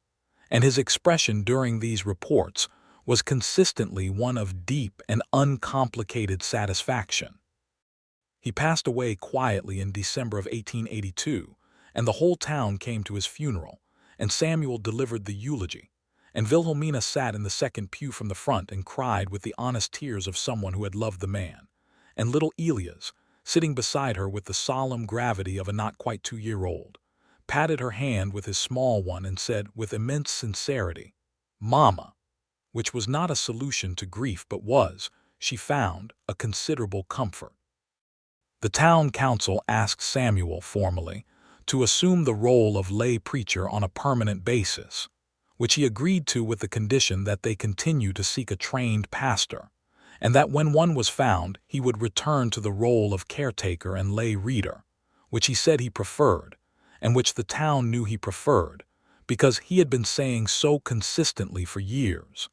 and his expression during these reports was consistently one of deep and uncomplicated satisfaction. He passed away quietly in December of 1882, and the whole town came to his funeral, and Samuel delivered the eulogy, and Wilhelmina sat in the second pew from the front and cried with the honest tears of someone who had loved the man, and little Elias, sitting beside her with the solemn gravity of a not quite 2-year-old, patted her hand with his small one and said with immense sincerity, "Mama," which was not a solution to grief but was, she found, a considerable comfort. The town council asked Samuel formally to assume the role of lay preacher on a permanent basis, which he agreed to with the condition that they continue to seek a trained pastor, and that when one was found he would return to the role of caretaker and lay reader, which he said he preferred, and which the town knew he preferred, because he had been saying so consistently for years,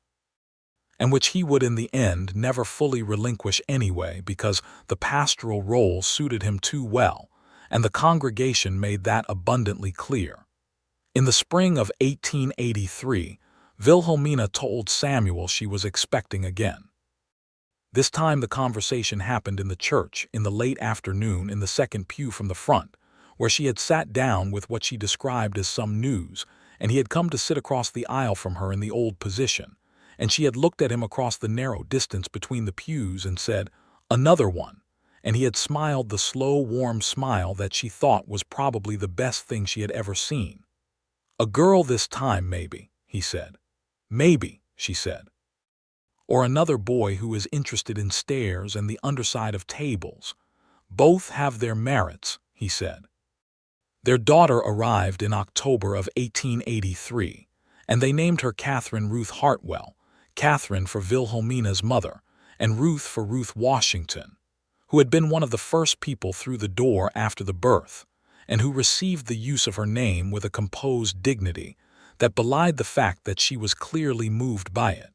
and which he would in the end never fully relinquish anyway because the pastoral role suited him too well, and the congregation made that abundantly clear. In the spring of 1883, Wilhelmina told Samuel she was expecting again. This time the conversation happened in the church in the late afternoon in the second pew from the front, where she had sat down with what she described as some news, and he had come to sit across the aisle from her in the old position, and she had looked at him across the narrow distance between the pews and said, "Another one," and he had smiled the slow, warm smile that she thought was probably the best thing she had ever seen. "A girl this time, maybe," he said. "Maybe," she said. "Or another boy who is interested in stairs and the underside of tables. Both have their merits," he said. Their daughter arrived in October of 1883, and they named her Catherine Ruth Hartwell, Catherine for Wilhelmina's mother, and Ruth for Ruth Washington, who had been one of the first people through the door after the birth, and who received the use of her name with a composed dignity that belied the fact that she was clearly moved by it.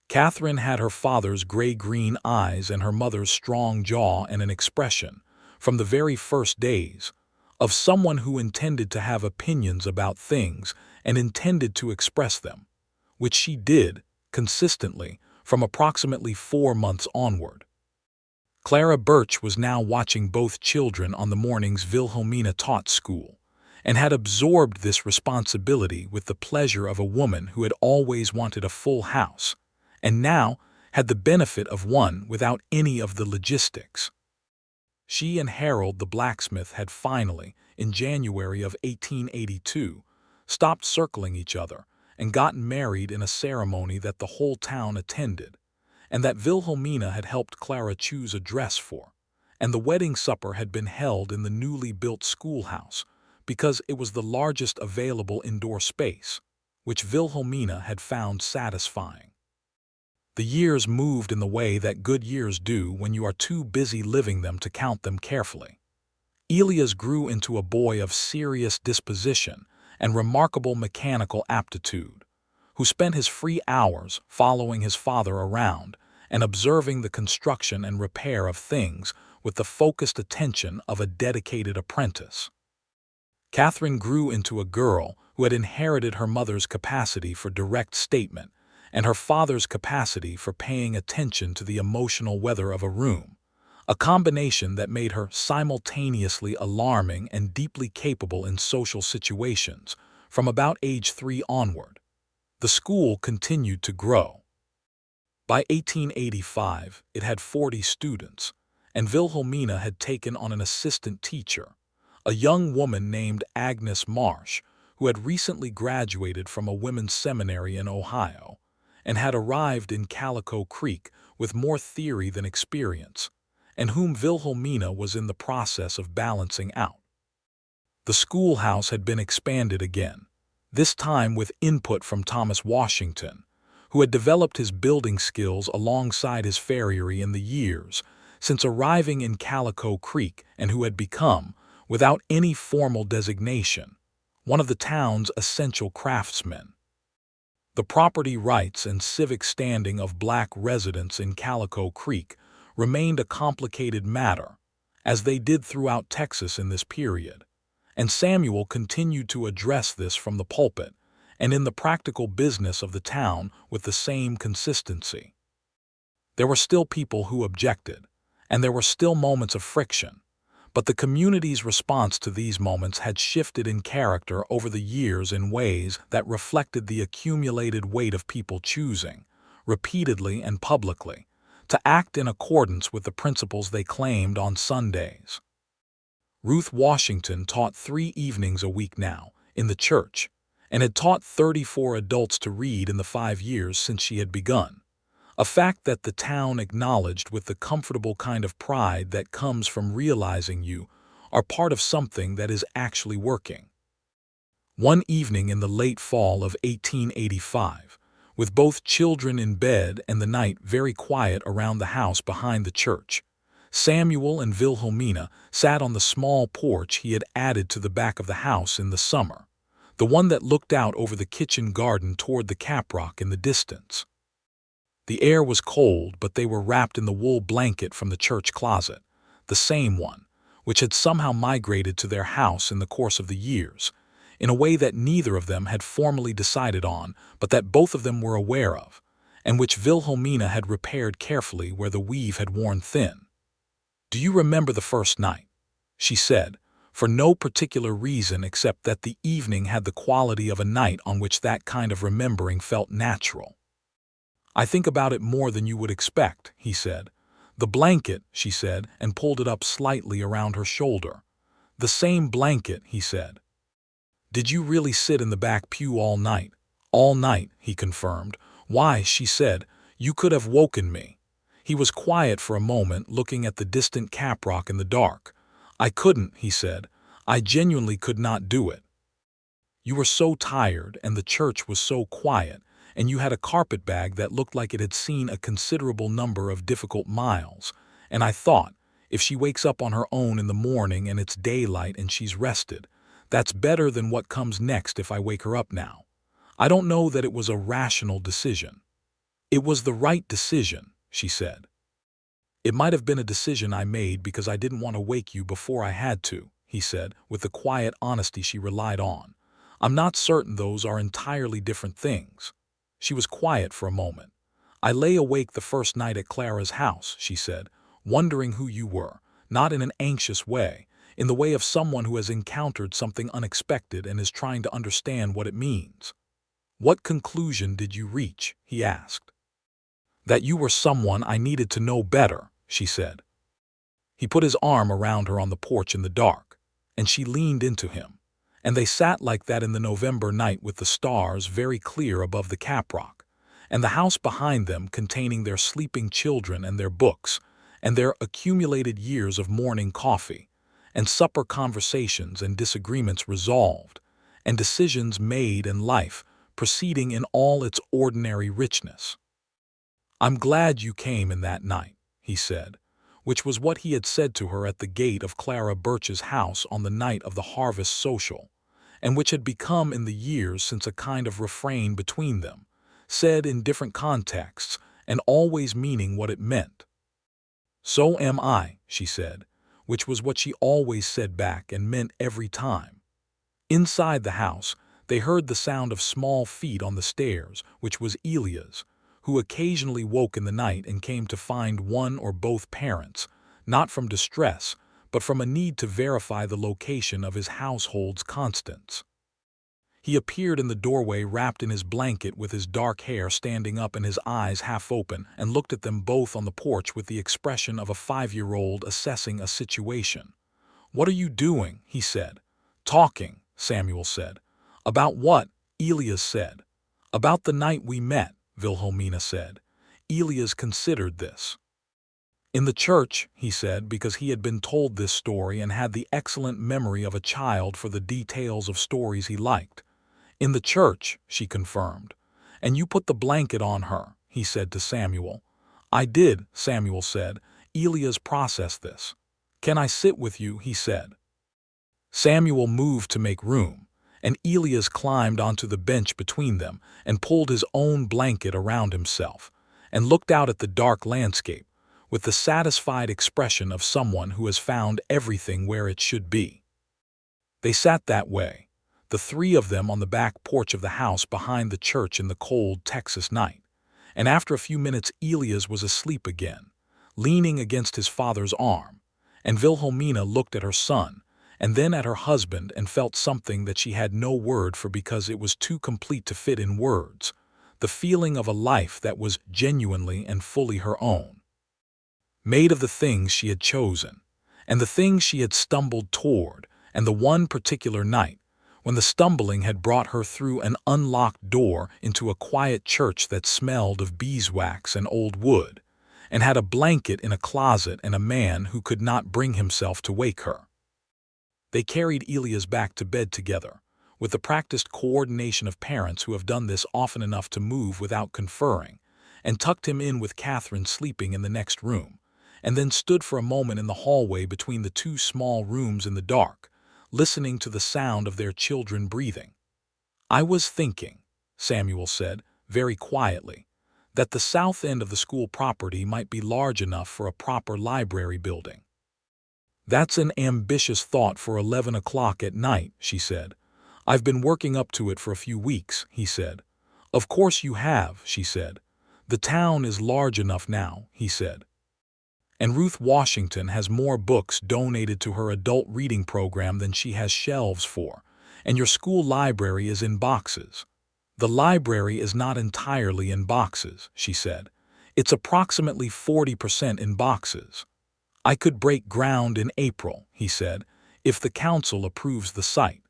Catherine had her father's gray-green eyes and her mother's strong jaw and an expression, from the very first days, of someone who intended to have opinions about things and intended to express them, which she did, consistently, from approximately 4 months onward. Clara Birch was now watching both children on the mornings Wilhelmina taught school, and had absorbed this responsibility with the pleasure of a woman who had always wanted a full house, and now had the benefit of one without any of the logistics. She and Harold the blacksmith had finally, in January of 1882, stopped circling each other and gotten married in a ceremony that the whole town attended, and that Wilhelmina had helped Clara choose a dress for, and the wedding supper had been held in the newly built schoolhouse because it was the largest available indoor space, which Wilhelmina had found satisfying. The years moved in the way that good years do when you are too busy living them to count them carefully. Elias grew into a boy of serious disposition and remarkable mechanical aptitude, who spent his free hours following his father around and observing the construction and repair of things with the focused attention of a dedicated apprentice. Catherine grew into a girl who had inherited her mother's capacity for direct statement and her father's capacity for paying attention to the emotional weather of a room, a combination that made her simultaneously alarming and deeply capable in social situations from about age 3 onward. The school continued to grow. By 1885, it had 40 students, and Wilhelmina had taken on an assistant teacher, a young woman named Agnes Marsh, who had recently graduated from a women's seminary in Ohio, and had arrived in Calico Creek with more theory than experience, and whom Wilhelmina was in the process of balancing out. The schoolhouse had been expanded again, this time with input from Thomas Washington, who had developed his building skills alongside his farriery in the years since arriving in Calico Creek, and who had become, without any formal designation, one of the town's essential craftsmen. The property rights and civic standing of black residents in Calico Creek remained a complicated matter, as they did throughout Texas in this period, and Samuel continued to address this from the pulpit and in the practical business of the town with the same consistency. There were still people who objected, and there were still moments of friction, but the community's response to these moments had shifted in character over the years in ways that reflected the accumulated weight of people choosing, repeatedly and publicly, to act in accordance with the principles they claimed on Sundays. Ruth Washington taught 3 evenings a week now, in the church, and had taught 34 adults to read in the 5 years since she had begun, a fact that the town acknowledged with the comfortable kind of pride that comes from realizing you are part of something that is actually working. One evening in the late fall of 1885, with both children in bed and the night very quiet around the house behind the church, Samuel and Wilhelmina sat on the small porch he had added to the back of the house in the summer, the one that looked out over the kitchen garden toward the caprock in the distance. The air was cold, but they were wrapped in the wool blanket from the church closet, the same one, which had somehow migrated to their house in the course of the years, in a way that neither of them had formally decided on, but that both of them were aware of, and which Wilhelmina had repaired carefully where the weave had worn thin. "Do you remember the first night?" she said, for no particular reason except that the evening had the quality of a night on which that kind of remembering felt natural. "I think about it more than you would expect," he said. "The blanket," she said, and pulled it up slightly around her shoulder. "The same blanket," he said. "Did you really sit in the back pew all night?" "All night," he confirmed. "Why," she said, "you could have woken me." He was quiet for a moment, looking at the distant caprock in the dark. "I couldn't," he said. "I genuinely could not do it. You were so tired, and the church was so quiet, and you had a carpetbag that looked like it had seen a considerable number of difficult miles, and I thought, If she wakes up on her own in the morning and it's daylight and she's rested, that's better than what comes next if I wake her up now. I don't know that it was a rational decision. It was the right decision, she said. It might have been a decision I made because I didn't want to wake you before I had to, he said, with the quiet honesty she relied on. I'm not certain those are entirely different things. She was quiet for a moment. I lay awake the first night at Clara's house, she said, wondering who you were, not in an anxious way, in the way of someone who has encountered something unexpected and is trying to understand what it means. What conclusion did you reach? He asked. That you were someone I needed to know better, she said. He put his arm around her on the porch in the dark, and she leaned into him, and they sat like that in the November night with the stars very clear above the caprock, and the house behind them containing their sleeping children and their books, and their accumulated years of morning coffee, and supper conversations and disagreements resolved, and decisions made and life proceeding in all its ordinary richness. I'm glad you came in that night, he said, which was what he had said to her at the gate of Clara Birch's house on the night of the harvest social, and which had become in the years since a kind of refrain between them, said in different contexts and always meaning what it meant. So am I, she said, which was what she always said back and meant every time. Inside the house, they heard the sound of small feet on the stairs, which was Elia's, who occasionally woke in the night and came to find one or both parents, not from distress, but from a need to verify the location of his household's constants. He appeared in the doorway wrapped in his blanket with his dark hair standing up and his eyes half open, and looked at them both on the porch with the expression of a 5-year-old assessing a situation. "What are you doing?" he said. "Talking," Samuel said. "About what?" Elias said. "About the night we met," Wilhelmina said. Elias considered this. "In the church," he said, because he had been told this story and had the excellent memory of a child for the details of stories he liked. "In the church," she confirmed. "And you put the blanket on her," he said to Samuel. "I did," Samuel said. Elias processed this. "Can I sit with you?" he said. Samuel moved to make room, and Elias climbed onto the bench between them and pulled his own blanket around himself, and looked out at the dark landscape with the satisfied expression of someone who has found everything where it should be. They sat that way, the three of them on the back porch of the house behind the church in the cold Texas night, and after a few minutes Elias was asleep again, leaning against his father's arm, and Wilhelmina looked at her son, and then at her husband, and felt something that she had no word for because it was too complete to fit in words, the feeling of a life that was genuinely and fully her own, made of the things she had chosen, and the things she had stumbled toward, and the one particular night, when the stumbling had brought her through an unlocked door into a quiet church that smelled of beeswax and old wood, and had a blanket in a closet and a man who could not bring himself to wake her. They carried Elias back to bed together, with the practiced coordination of parents who have done this often enough to move without conferring, and tucked him in with Catherine sleeping in the next room, and then stood for a moment in the hallway between the two small rooms in the dark, listening to the sound of their children breathing. "I was thinking," Samuel said, very quietly, "that the south end of the school property might be large enough for a proper library building." "That's an ambitious thought for 11 o'clock at night," she said. "I've been working up to it for a few weeks," he said. "Of course you have," she said. "The town is large enough now," he said. "And Ruth Washington has more books donated to her adult reading program than she has shelves for, and your school library is in boxes." "The library is not entirely in boxes," she said. "It's approximately 40% in boxes." "I could break ground in April," he said, "if the council approves the site."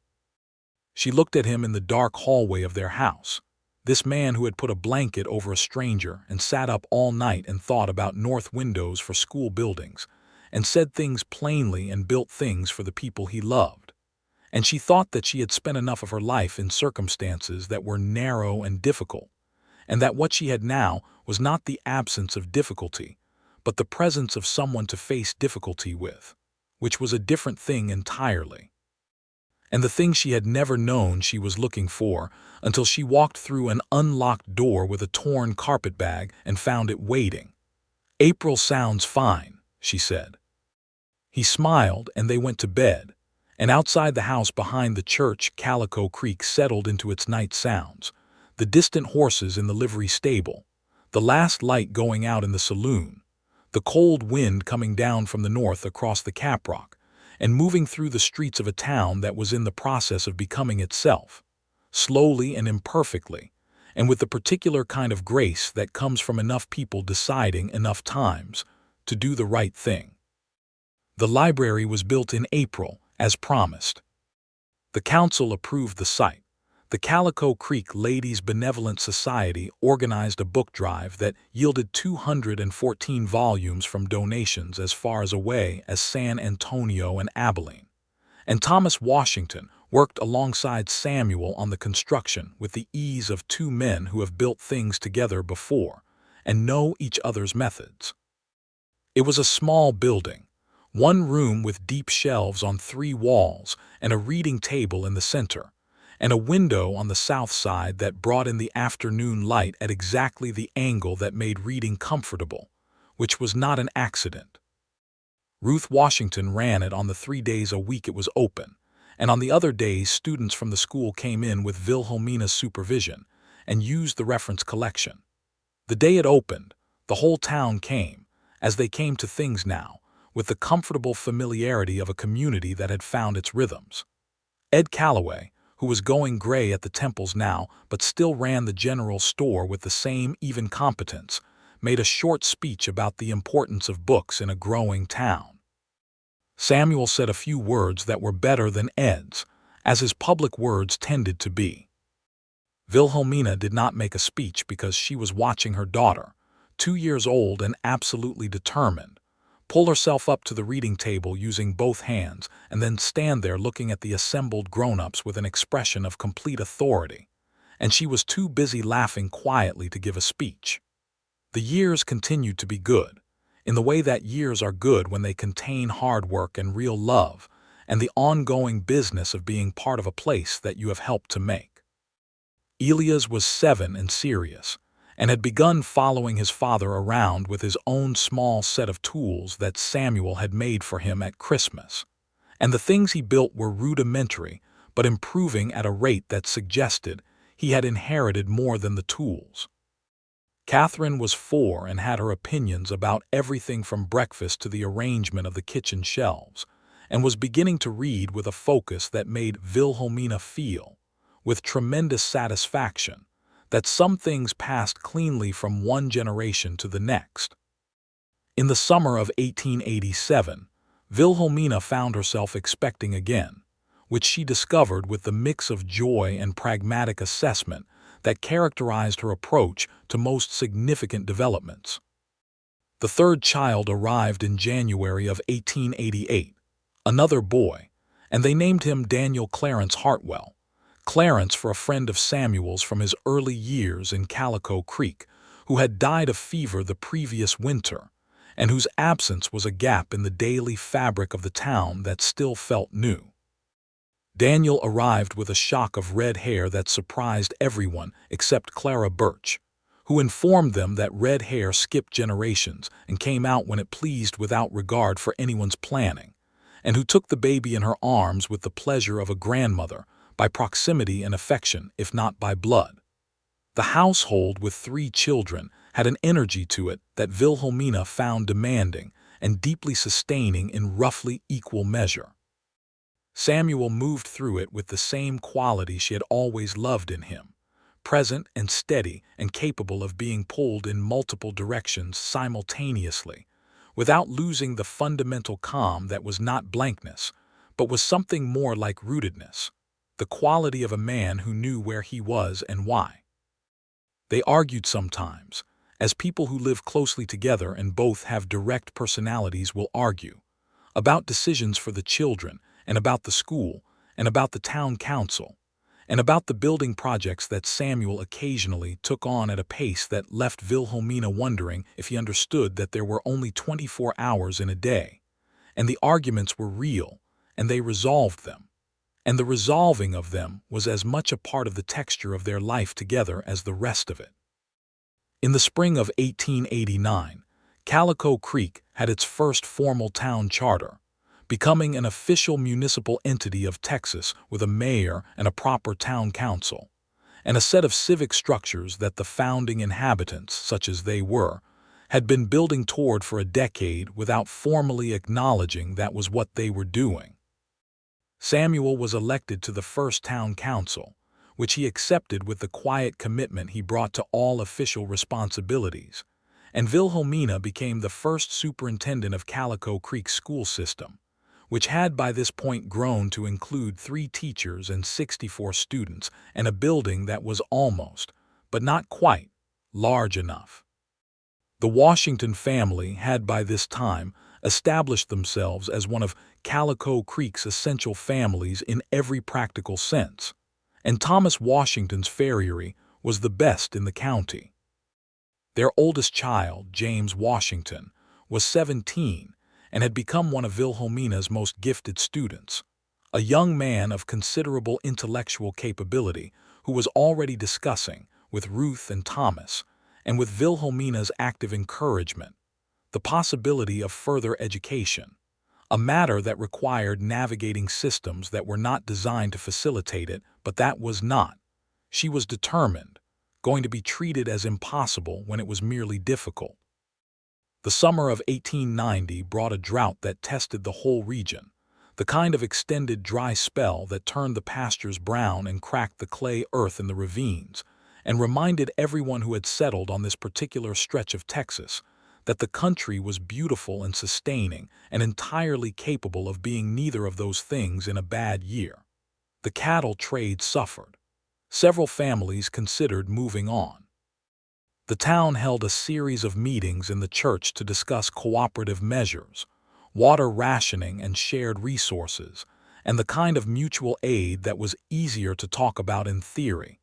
She looked at him in the dark hallway of their house, this man who had put a blanket over a stranger and sat up all night and thought about north windows for school buildings, and said things plainly and built things for the people he loved. And she thought that she had spent enough of her life in circumstances that were narrow and difficult, and that what she had now was not the absence of difficulty, but the presence of someone to face difficulty with, which was a different thing entirely. And the thing she had never known she was looking for until she walked through an unlocked door with a torn carpetbag and found it waiting. "April sounds fine," she said. He smiled, and they went to bed, and outside the house behind the church, Calico Creek settled into its night sounds. The distant horses in the livery stable, the last light going out in the saloon, the cold wind coming down from the north across the caprock, and moving through the streets of a town that was in the process of becoming itself, slowly and imperfectly, and with the particular kind of grace that comes from enough people deciding enough times to do the right thing. The library was built in April, as promised. The council approved the site. The Calico Creek Ladies' Benevolent Society organized a book drive that yielded 214 volumes from donations as far away as San Antonio and Abilene. And Thomas Washington worked alongside Samuel on the construction with the ease of two men who have built things together before and know each other's methods. It was a small building, one room with deep shelves on 3 walls and a reading table in the center, and a window on the south side that brought in the afternoon light at exactly the angle that made reading comfortable, which was not an accident. Ruth Washington ran it on the 3 days a week it was open, and on the other days students from the school came in with Wilhelmina's supervision and used the reference collection. The day it opened, the whole town came, as they came to things now, with the comfortable familiarity of a community that had found its rhythms. Ed Calloway, who was going gray at the temples now but still ran the general store with the same even competence, made a short speech about the importance of books in a growing town. Samuel said a few words that were better than Ed's, as his public words tended to be. Wilhelmina did not make a speech because she was watching her daughter, 2 years old and absolutely determined, pull herself up to the reading table using both hands and then stand there looking at the assembled grown-ups with an expression of complete authority, and she was too busy laughing quietly to give a speech. The years continued to be good, in the way that years are good when they contain hard work and real love and the ongoing business of being part of a place that you have helped to make. Elias was 7 and serious, and had begun following his father around with his own small set of tools that Samuel had made for him at Christmas, and the things he built were rudimentary but improving at a rate that suggested he had inherited more than the tools. Catherine was 4 and had her opinions about everything from breakfast to the arrangement of the kitchen shelves, and was beginning to read with a focus that made Wilhelmina feel, with tremendous satisfaction, that some things passed cleanly from one generation to the next. In the summer of 1887, Wilhelmina found herself expecting again, which she discovered with the mix of joy and pragmatic assessment that characterized her approach to most significant developments. The 3rd child arrived in January of 1888, another boy, and they named him Daniel Clarence Hartwell. Clarence for a friend of Samuel's from his early years in Calico Creek, who had died of fever the previous winter, and whose absence was a gap in the daily fabric of the town that still felt new. Daniel arrived with a shock of red hair that surprised everyone except Clara Birch, who informed them that red hair skipped generations and came out when it pleased without regard for anyone's planning, and who took the baby in her arms with the pleasure of a grandmother, by proximity and affection, if not by blood. The household with 3 children had an energy to it that Wilhelmina found demanding and deeply sustaining in roughly equal measure. Samuel moved through it with the same quality she had always loved in him, present and steady and capable of being pulled in multiple directions simultaneously, without losing the fundamental calm that was not blankness, but was something more like rootedness, the quality of a man who knew where he was and why. They argued sometimes, as people who live closely together and both have direct personalities will argue, about decisions for the children and about the school and about the town council, and about the building projects that Samuel occasionally took on at a pace that left Wilhelmina wondering if he understood that there were only 24 hours in a day. And the arguments were real, and they resolved them. And the resolving of them was as much a part of the texture of their life together as the rest of it. In the spring of 1889, Calico Creek had its first formal town charter, becoming an official municipal entity of Texas with a mayor and a proper town council, and a set of civic structures that the founding inhabitants, such as they were, had been building toward for a decade without formally acknowledging that was what they were doing. Samuel was elected to the first town council, which he accepted with the quiet commitment he brought to all official responsibilities, and Wilhelmina became the first superintendent of Calico Creek's school system, which had by this point grown to include 3 teachers and 64 students and a building that was almost, but not quite, large enough. The Washington family had by this time established themselves as one of Calico Creek's essential families in every practical sense, and Thomas Washington's farriery was the best in the county. Their oldest child, James Washington, was 17 and had become one of Wilhelmina's most gifted students, a young man of considerable intellectual capability who was already discussing, with Ruth and Thomas, and with Wilhelmina's active encouragement, the possibility of further education, a matter that required navigating systems that were not designed to facilitate it, but that was not, she was determined, going to be treated as impossible when it was merely difficult. The summer of 1890 brought a drought that tested the whole region, the kind of extended dry spell that turned the pastures brown and cracked the clay earth in the ravines, and reminded everyone who had settled on this particular stretch of Texas that the country was beautiful and sustaining and entirely capable of being neither of those things in a bad year. The cattle trade suffered. Several families considered moving on. The town held a series of meetings in the church to discuss cooperative measures, water rationing and shared resources, and the kind of mutual aid that was easier to talk about in theory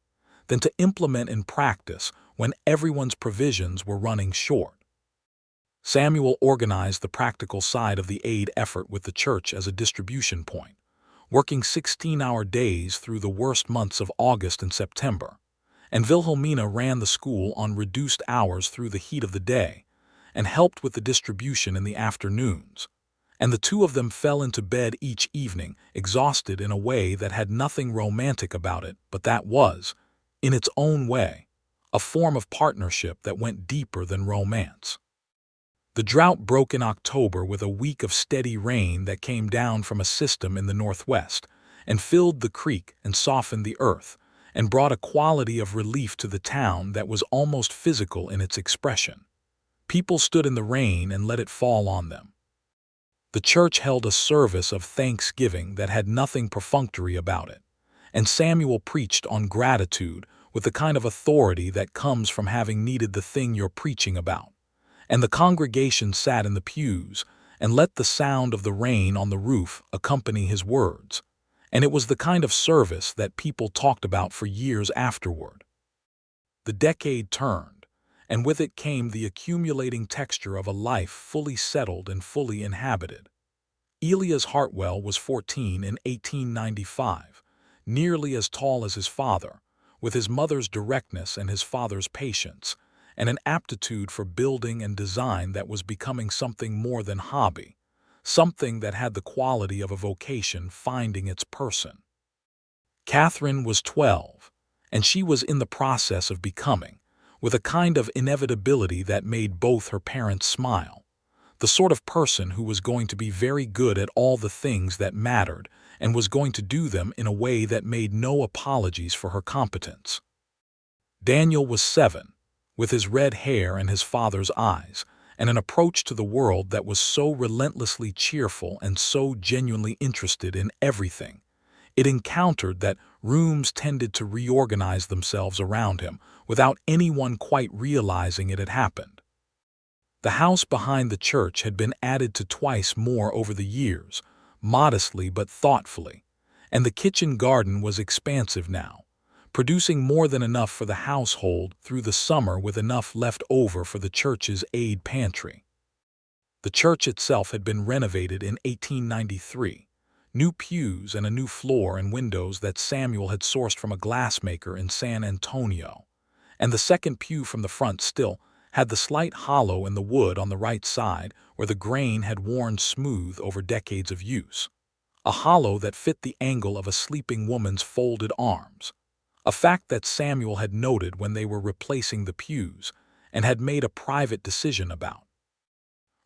than to implement in practice when everyone's provisions were running short. Samuel organized the practical side of the aid effort with the church as a distribution point, working 16-hour days through the worst months of August and September, and Wilhelmina ran the school on reduced hours through the heat of the day and helped with the distribution in the afternoons, and the two of them fell into bed each evening exhausted in a way that had nothing romantic about it, but that was, in its own way, a form of partnership that went deeper than romance. The drought broke in October with a week of steady rain that came down from a system in the northwest and filled the creek and softened the earth and brought a quality of relief to the town that was almost physical in its expression. People stood in the rain and let it fall on them. The church held a service of thanksgiving that had nothing perfunctory about it, and Samuel preached on gratitude with the kind of authority that comes from having needed the thing you're preaching about. And the congregation sat in the pews and let the sound of the rain on the roof accompany his words, and it was the kind of service that people talked about for years afterward. The decade turned, and with it came the accumulating texture of a life fully settled and fully inhabited. Elias Hartwell was 14 in 1895, nearly as tall as his father, with his mother's directness and his father's patience, and an aptitude for building and design that was becoming something more than hobby, something that had the quality of a vocation finding its person. Catherine was 12, and she was in the process of becoming, with a kind of inevitability that made both her parents smile, the sort of person who was going to be very good at all the things that mattered and was going to do them in a way that made no apologies for her competence. Daniel was 7, with his red hair and his father's eyes, and an approach to the world that was so relentlessly cheerful and so genuinely interested in everything. It encountered that rooms tended to reorganize themselves around him without anyone quite realizing it had happened. The house behind the church had been added to twice more over the years, modestly but thoughtfully, and the kitchen garden was expansive now, producing more than enough for the household through the summer with enough left over for the church's aid pantry. The church itself had been renovated in 1893, new pews and a new floor and windows that Samuel had sourced from a glassmaker in San Antonio, and the second pew from the front still had the slight hollow in the wood on the right side where the grain had worn smooth over decades of use, a hollow that fit the angle of a sleeping woman's folded arms, a fact that Samuel had noted when they were replacing the pews and had made a private decision about,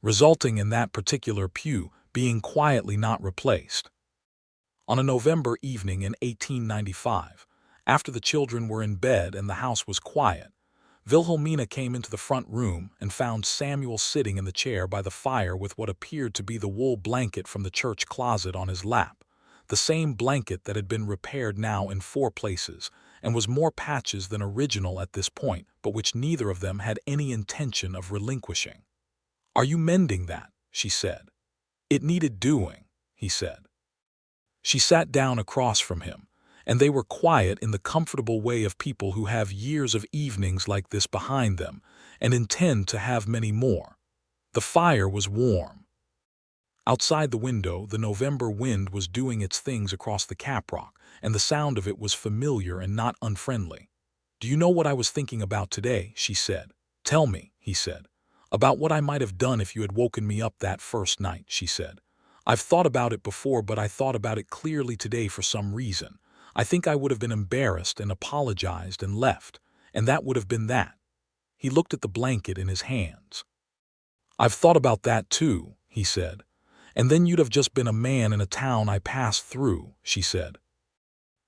resulting in that particular pew being quietly not replaced. On a November evening in 1895, after the children were in bed and the house was quiet, Wilhelmina came into the front room and found Samuel sitting in the chair by the fire with what appeared to be the wool blanket from the church closet on his lap, the same blanket that had been repaired now in 4 places and was more patches than original at this point, but which neither of them had any intention of relinquishing. "Are you mending that?" she said. "It needed doing," he said. She sat down across from him, and they were quiet in the comfortable way of people who have years of evenings like this behind them and intend to have many more. The fire was warm. Outside the window, the November wind was doing its things across the caprock, and the sound of it was familiar and not unfriendly. "Do you know what I was thinking about today?" she said. "Tell me," he said. "About what I might have done if you had woken me up that first night," she said. "I've thought about it before, but I thought about it clearly today for some reason. I think I would have been embarrassed and apologized and left, and that would have been that." He looked at the blanket in his hands. "I've thought about that too," he said. "And then you'd have just been a man in a town I passed through," she said.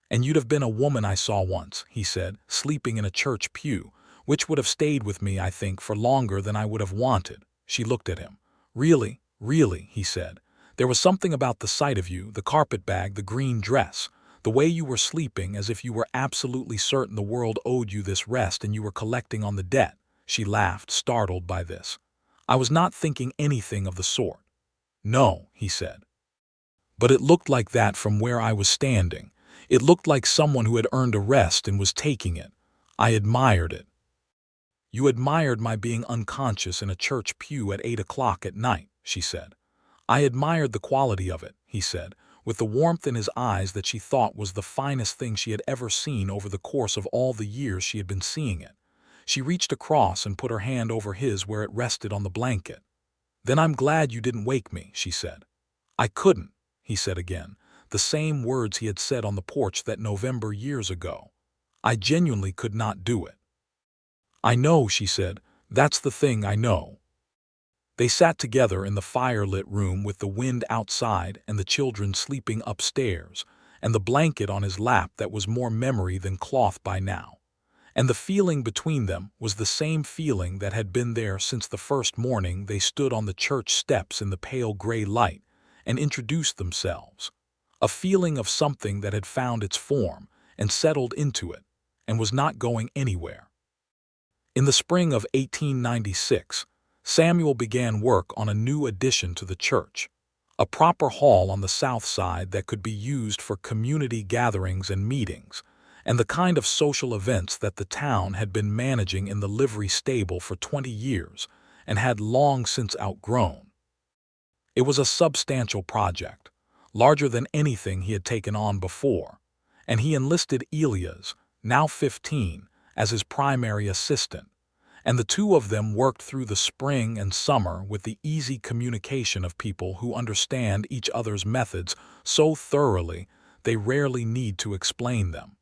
"And you'd have been a woman I saw once," he said, "sleeping in a church pew, which would have stayed with me, I think, for longer than I would have wanted." She looked at him. "Really, really," he said. "There was something about the sight of you, the carpetbag, the green dress, the way you were sleeping as if you were absolutely certain the world owed you this rest and you were collecting on the debt." She laughed, startled by this. "I was not thinking anything of the sort." "No," he said. "But it looked like that from where I was standing. It looked like someone who had earned a rest and was taking it. I admired it." "You admired my being unconscious in a church pew at 8 o'clock at night," she said. "I admired the quality of it," he said, with the warmth in his eyes that she thought was the finest thing she had ever seen over the course of all the years she had been seeing it. She reached across and put her hand over his where it rested on the blanket. "Then I'm glad you didn't wake me," she said. "I couldn't," he said again, the same words he had said on the porch that November years ago. "I genuinely could not do it." "I know," she said. "That's the thing, I know." They sat together in the fire-lit room with the wind outside and the children sleeping upstairs, and the blanket on his lap that was more memory than cloth by now. And the feeling between them was the same feeling that had been there since the first morning they stood on the church steps in the pale gray light and introduced themselves. A feeling of something that had found its form and settled into it and was not going anywhere. In the spring of 1896, Samuel began work on a new addition to the church, a proper hall on the south side that could be used for community gatherings and meetings, and the kind of social events that the town had been managing in the livery stable for 20 years and had long since outgrown. It was a substantial project, larger than anything he had taken on before, and he enlisted Elias, now 15, as his primary assistant, and the two of them worked through the spring and summer with the easy communication of people who understand each other's methods so thoroughly they rarely need to explain them.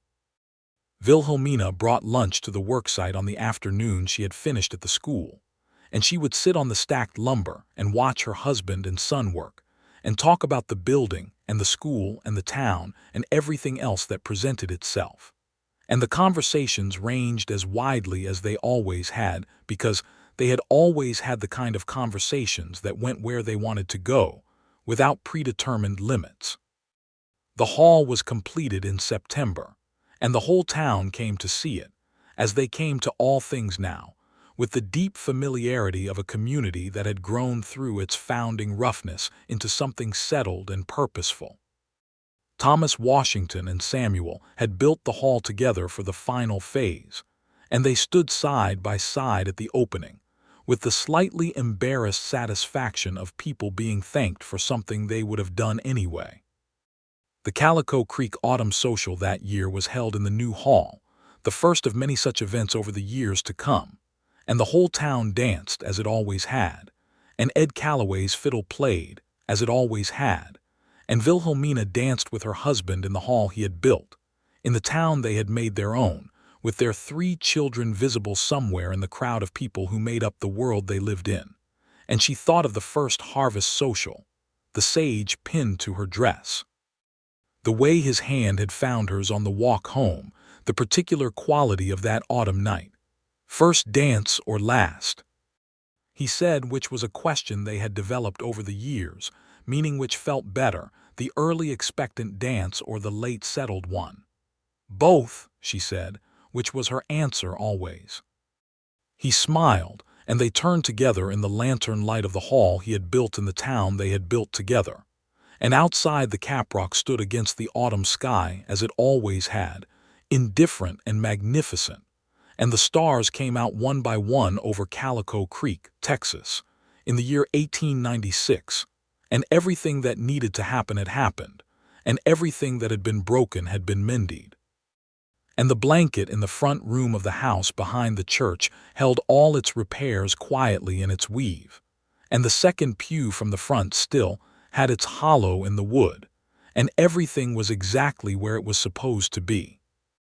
Wilhelmina brought lunch to the worksite on the afternoon she had finished at the school, and she would sit on the stacked lumber and watch her husband and son work, and talk about the building and the school and the town and everything else that presented itself. And the conversations ranged as widely as they always had, because they had always had the kind of conversations that went where they wanted to go, without predetermined limits. The hall was completed in September, and the whole town came to see it, as they came to all things now, with the deep familiarity of a community that had grown through its founding roughness into something settled and purposeful. Thomas Washington and Samuel had built the hall together for the final phase, and they stood side by side at the opening, with the slightly embarrassed satisfaction of people being thanked for something they would have done anyway. The Calico Creek Autumn Social that year was held in the new hall, the first of many such events over the years to come, and the whole town danced as it always had, and Ed Calloway's fiddle played as it always had, and Wilhelmina danced with her husband in the hall he had built, in the town they had made their own, with their 3 children visible somewhere in the crowd of people who made up the world they lived in. And she thought of the first harvest social, the sage pinned to her dress, the way his hand had found hers on the walk home, the particular quality of that autumn night. First dance or last? He said, which was a question they had developed over the years, meaning which felt better, the early expectant dance or the late settled one. Both, she said, which was her answer always. He smiled, and they turned together in the lantern light of the hall he had built in the town they had built together. And outside the caprock stood against the autumn sky as it always had, indifferent and magnificent, and the stars came out one by one over Calico Creek, Texas, in the year 1896, and everything that needed to happen had happened, and everything that had been broken had been mended. And the blanket in the front room of the house behind the church held all its repairs quietly in its weave, and the second pew from the front still had its hollow in the wood, and everything was exactly where it was supposed to be.